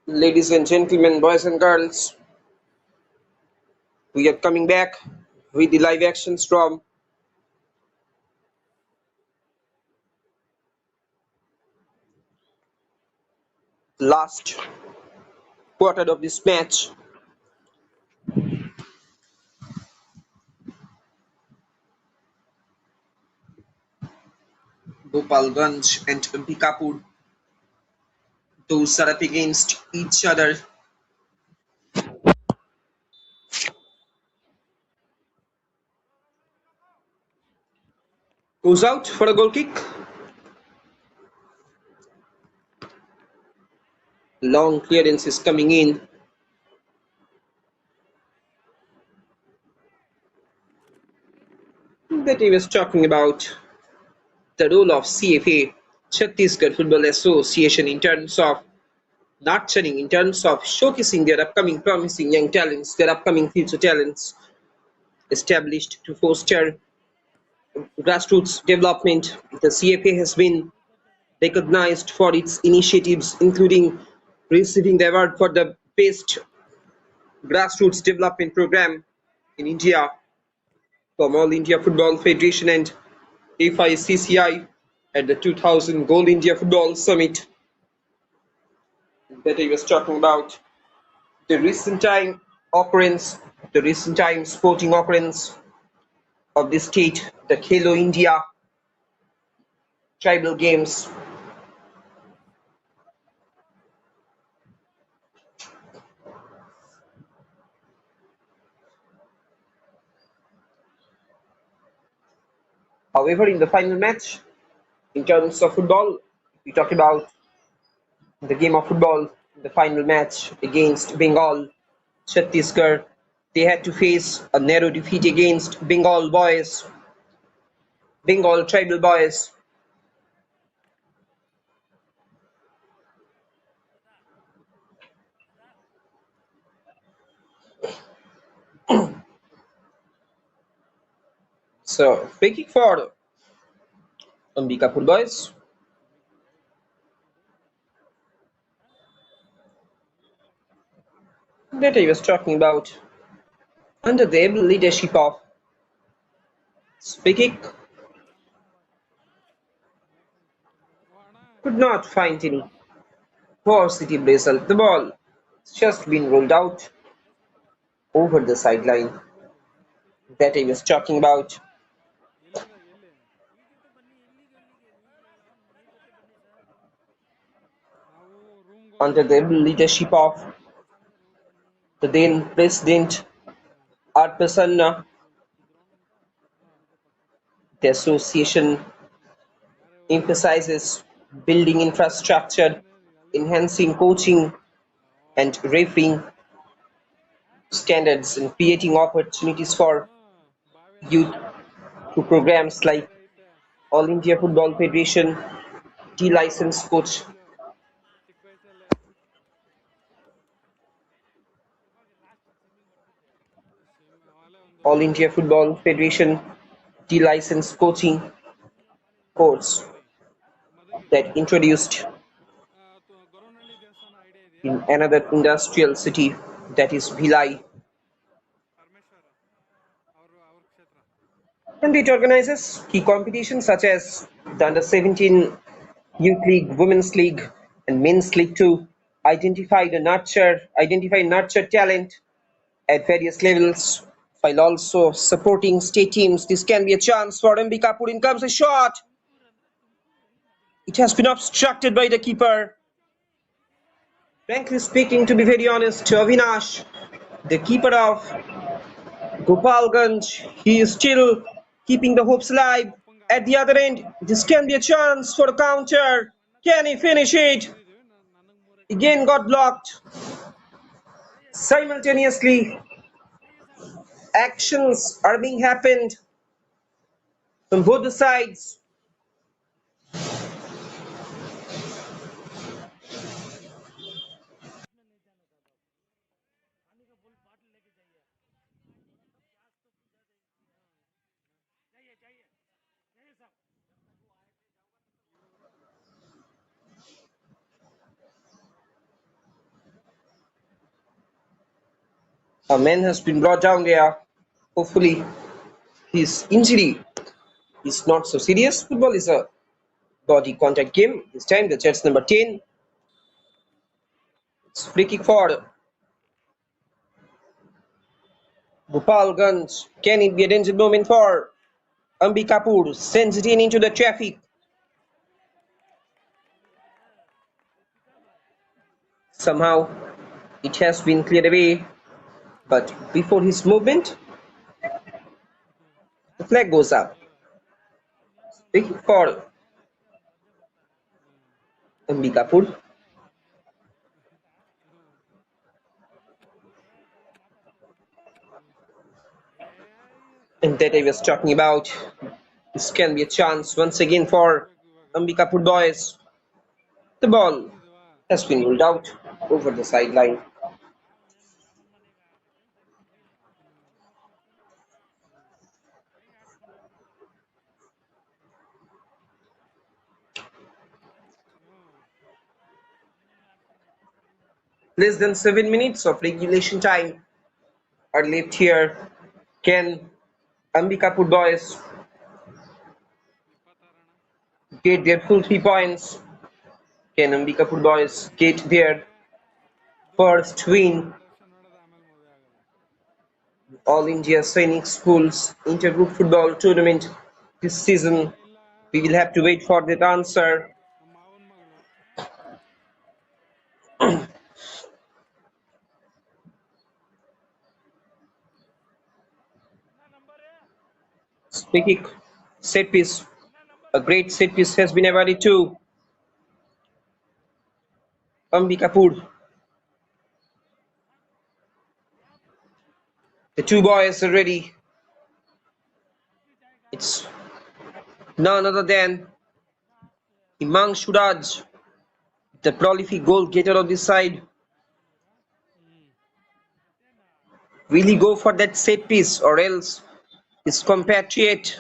Ladies and gentlemen, boys and girls, we are coming back with the live actions from last quarter of this match. Gopalganj and Ambikapur, those are up against each other. Goes out for a goal kick. Long clearance is coming in. That he was talking about the role of CFA, Chhattisgarh Football Association, in terms of nurturing, in terms of showcasing their upcoming promising young talents, their upcoming future talents, established to foster grassroots development. The CFA has been recognized for its initiatives, including receiving the award for the best grassroots development program in India. from All India Football Federation and FICCI at the 2000 Gold India Football Summit that I was talking about. The recent time occurrence, the recent time sporting occurrence of the state, the Khelo India tribal games. However, in the final match, in terms of football, we talk about the game of football, the final match against Bengal, Chhattisgarh. They had to face a narrow defeat against Bengal boys, Bengal tribal boys. So, free kick for Ambikapur boys that I was talking about under the able leadership of free kick could not find any positive result. The ball has just been rolled out over the sideline that I was talking about ಎಲ್ಲಿ ನಾವು ರೂಮ್ಗೆ under ಹೋದ್ವಿ the able leadership of the then President R. Prasanna. The association ಯಾರೇ ಹೋದ್ರು emphasizes building infrastructure, enhancing coaching and refereeing standards, and creating opportunities for ಬಾವಿ youth through programs like ಬೇರೆ ಐತೆ All India Football Federation, T-licensed coach, full ಚಿಕ್ಕ ವಯಸ್ಸಲ್ಲೇ ಅವೆಲ್ಲ ಒಂದು All India Football Federation, T-licensed coaching course ಮದಗಿ ಮದಗಿ that introduced Goravanahalli ದೇವಸ್ಥಾನ idea ಇದೆಯಾ in another industrial city that is Bhilai. Parameshwara ಅವ್ರ ಕ್ಷೇತ್ರ And it organizes key competitions such as the Under-17 Youth League, Women's League, and Men's League to identify nurture talent at various levels, while also supporting state teams. This can be a chance for Ambikapur. In comes a shot. It has been obstructed by the keeper. Frankly speaking, to be very honest, Avinash, the keeper of Gopalganj, he is still keeping the hopes alive. ಅಪ್ಪಂಗ At the other end, this can be a chance for a counter. Can he finish it? ಮೂರಿದೀವಿ ನನಗೆ ಮೂರು extra Again got blocked. Simultaneously, actions are being happened from both the sides. A man has been brought down there. Hopefully, his injury is not so serious. Football is a body contact game. This time, the Jets number 10. It's free kick for Gopalganj. Can it be a danger moment for Ambikapur? Sends it in into the traffic. Somehow, it has been cleared away. But before his movement, the flag goes up. Free kick for Ambikapur. And that I was talking about. This can be a chance once again for ಹೋಗ್ಬೇಕು ಇವಾಗ Ambikapur boys. The ball ಬಂದಿದ್ದೀವಾ has been ruled out over the sideline. Less than 7 minutes of regulation time are left here. Can Ambikapur boys 26 ಅಣ್ಣ. get their full 3 points. Can Ambikapur boys get their ನನಗೆ first ದೂರದರ್ಶನ win? ದೂರದರ್ಶನ ನೋಡೋದು ಆಮೇಲೆ ಮದುವೆ ಆಗೋದು. All India Sainik Schools Intergroup Football Tournament this season? ಇಲ್ಲ, We will have to wait for that answer. ನಮ್ಮ ಮಾವನ ಮಗಳು. Speaking set piece, a great set piece has been awarded to Ambikapur. The two boys are ready. It's none other than Himang Shuraj, the prolific goal getter of this side. Will he go for that set piece or else his compatriot,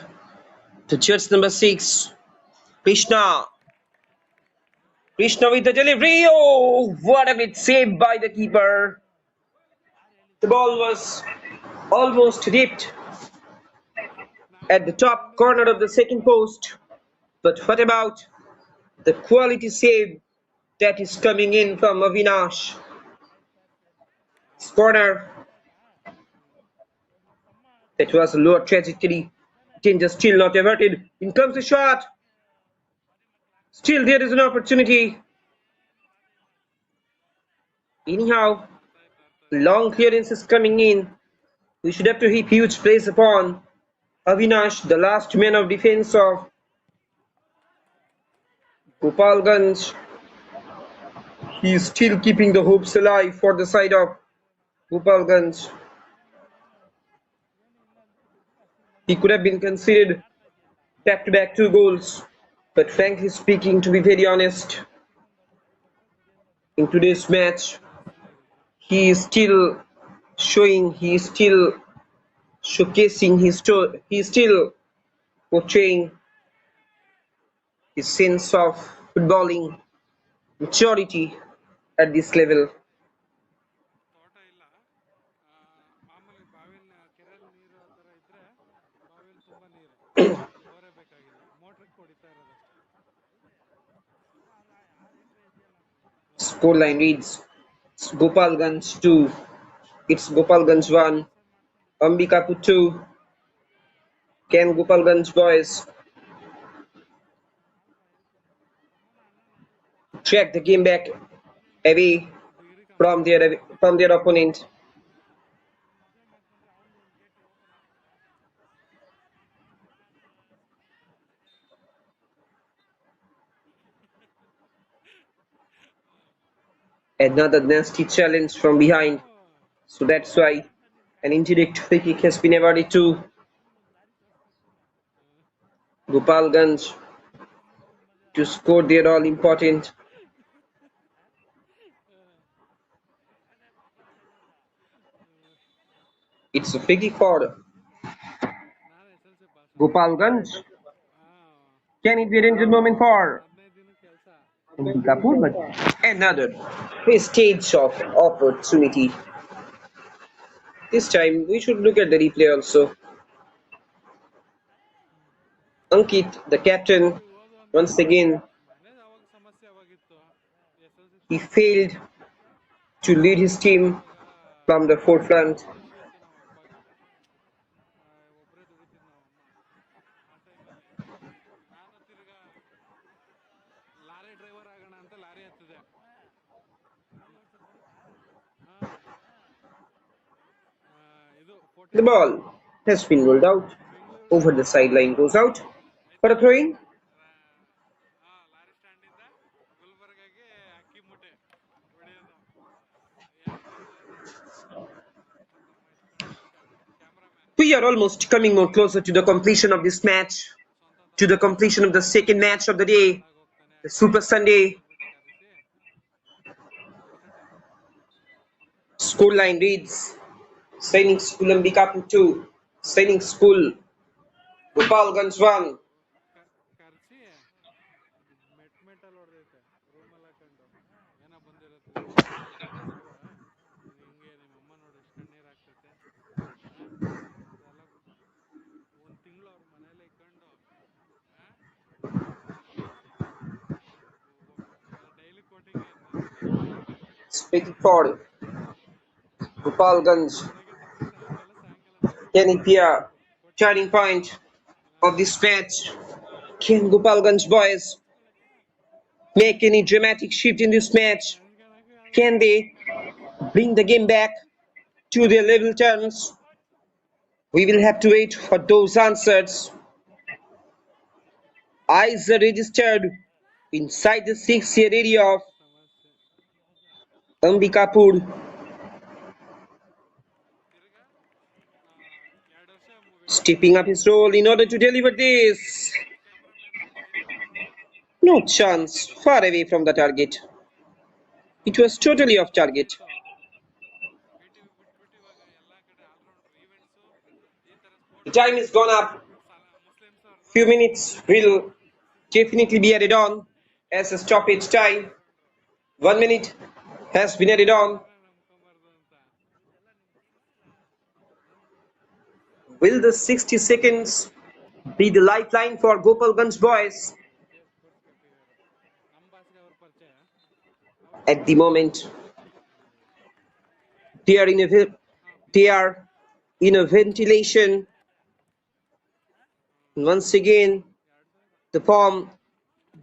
the judge number 6, Krishna? Krishna with the delivery. Oh, what a bit saved by the keeper. The ball was almost dipped ನಾನು at the top ಅನ್ಕೊಂಡಿದ್ದು corner of the second post. But what about the quality save that is coming in from Avinash? Corner that was a lower trajectory. Danger still not averted. In comes the shot. Still there is an opportunity. Anyhow, ಅರ್ಥ ಆಯ್ತು, ಅರ್ಥ ಆಯ್ತು. long clearance is coming in. We should have to heap huge praise upon Avinash, the last man of defense of Gopalganj. He is still keeping the hopes alive for the side of Gopalganj. He could have been considered back-to-back 2 goals. But frankly speaking, to be very honest, in today's match, he is still showing, he is still showcasing, he is still portraying his sense of footballing maturity at this level. ತೋಟ ಇಲ್ಲ. ಮಾಮೂಲಿ ಬಾವಿಲಿ ಕೆರೆಯಲ್ಲಿ ನೀರು ಆ ಥರ ಇದ್ದರೆ ಬಾವಿಲಿ ತುಂಬ ನೀರು, ಬೋರೇ ಬೇಕಾಗಿಲ್ಲ, ಮೋಟ್ರಿಗೆ ಹೊಡಿತಾ ಇರೋದಷ್ಟೇ. Scoreline reads Gopalganj 2. It's Gopalganj 1. Ambikapur 2. Can Gopalganj boys track the game back away degree from their opponent? Another nasty challenge from behind. So that's why an indirect free kick has been awarded to Gopalganj to score their all important. It's a free kick for ನಾನು S L C pass ಅಣ್ಣ. Gopalganj. ಹಾಂ, Can it be a danger moment for 15 ದಿನ ಕೆಲಸ. Ambikapur? But another stage of opportunity. This time we should look at the replay also. Ankit, the captain, ಇದು ಓದು ಅಂತ once again manage ಅವಾಗ ಸಮಸ್ಯೆ ಅವಾಗಿತ್ತು. S L C he failed to lead his team ಅವಾಗ from the forefront. ಖುಷಿ ಇತ್ತು ನಮ್ಮ ಅಪ್ಪಗೆ. ಒಬ್ಬರೇ ದುಡಿತಿದ್ದು ನಮ್ಮ ಅಮ್ಮ ಆ ಟೈಮಲ್ಲಿ. ನಾನು ತಿರ್ಗಾ ಲಾರಿ ಡ್ರೈವರ್ ಆಗೋಣ ಅಂತ ಲಾರಿ ಹತ್ತಿದೆ. ಹಾಂ, ಇದು The 14 ball has been rolled out Bengaluru over the sideline, goes out for ಆಯ್ತಾ. a throw-in. ಲಾರಿ ಸ್ಟ್ಯಾಂಡಿಂದ ಗುಲ್ಬರ್ಗಾಗೆ ಅಕ್ಕಿ ಮೂಟೆ ಹೊಡೆಯೋದು. ಯಾರು ತಮ್ಮ ಇಸ್ಕೊಂಡಿದ್ದು cameraman We are almost coming more closer to the completion of this match, ಸ್ವಂತ to the ತಮ್ಮ completion of the second match of the day, ಒಳಗೆ ಹೋಗ್ತಾನೆ, the Super Sunday. ಅಂದ್ಬಿಟ್ಟು ಕರೆಸಿ ಹೊಡಿತೈತೆ. Scoreline reads Sainik School Ambikapur 2, Sainik School Gopalganj 1. ಕರೆಸಿ ಮೆಟ್ಟಲ್ಲಿ ಹೊಡೆದೈತೆ ರೂಮಲ್ಲಿ ಹಾಕೊಂಡು. ಏನೋ ಬಂದಿರುತ್ತೆ ಮಗು, ಹಿಂಗೆ ನಿಮ್ಮ ಅಮ್ಮ ನೋಡಿ ಎಷ್ಟು ಕಣ್ಣೀರು ಆಗ್ತೈತೆ. ಹಾಂ, ಅದೆಲ್ಲ waiting for Gopalganj. ನನಗೆ ಸಾಯಂಕಾಲ Can it be a ಕೊಟ್ಟು turning point of ಹಾಂ this match? Can Gopalganj boys make any dramatic shift in this match? ನನಗೆ Can they bring the game back to their level terms? We will have to wait for those answers. Eyes are registered inside the 6 year area of ಸಮಸ್ಯೆ Ambikapur, ತಿರ್ಗಾ 2 ವರ್ಷ wait stepping up his role in order to deliver this. Cameraman wait No chance, far away from the target. It was totally off target. ಮುಗೀತು ಬಿಟ್ಬಿಟ್ಟು ಇವಾಗ ಎಲ್ಲ ಕಡೆ all-rounder events ಈ ಥರ The sports time is gone up. Muslims ಅವ್ರದ್ದು Few minutes will definitely be added on as a stoppage time. All-rounder 1 minute has been added on. ಅವ್ರನ್ನ ನಂಬ್ಕೊಂಬಾರ್ದು ಅಂತ Will the 60 seconds be the lifeline for Gopalganj boys? ಕೂರಿಸ್ಕೊಟ್ಟಿದ್ದಾರೆ ನಮ್ಮ ಭಾಷೆಗೆ ಅವ್ರ ಪರಿಚಯ At the moment, they are in a they are in a ventilation. Once again, the form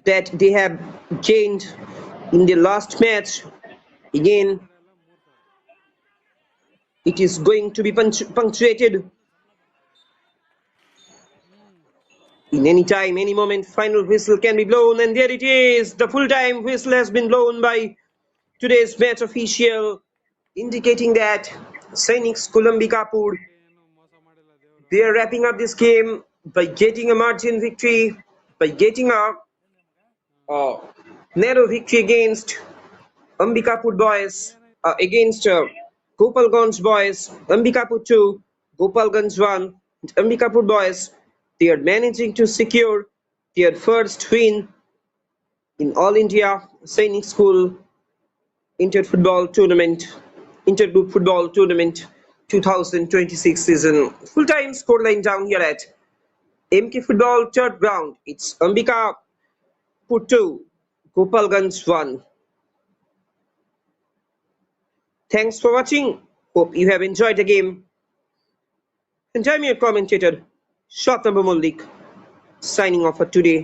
that they have gained in the last match, again, ಕಡೆ ಎಲ್ಲ 3,000 it is going to be punctuated in any time, any moment. Final whistle can be blown, and there it is. The full-time whistle has been blown by today's match official, indicating that Sainik Ambikapur, ಅದಕ್ಕೆ ಏನು ಮೋಸ ಮಾಡಿಲ್ಲ ದೇವರು they are wrapping up this game by getting a margin victory, by getting a narrow victory against Ambikapur boys, against Gopalganj boys, Ambikapur 2, Gopalganj 1, and Ambikapur boys. They are managing to secure their first win in All India Sainik School Inter-Football Tournament, Intergroup Football Tournament 2026 season. Full-time scoreline down here at MK Football third round. It's Ambikapur 2, Gopalganj 1. Thanks for watching. Hope you have enjoyed the game. And I'm your commentator, Shot Number Mullik, signing off for today.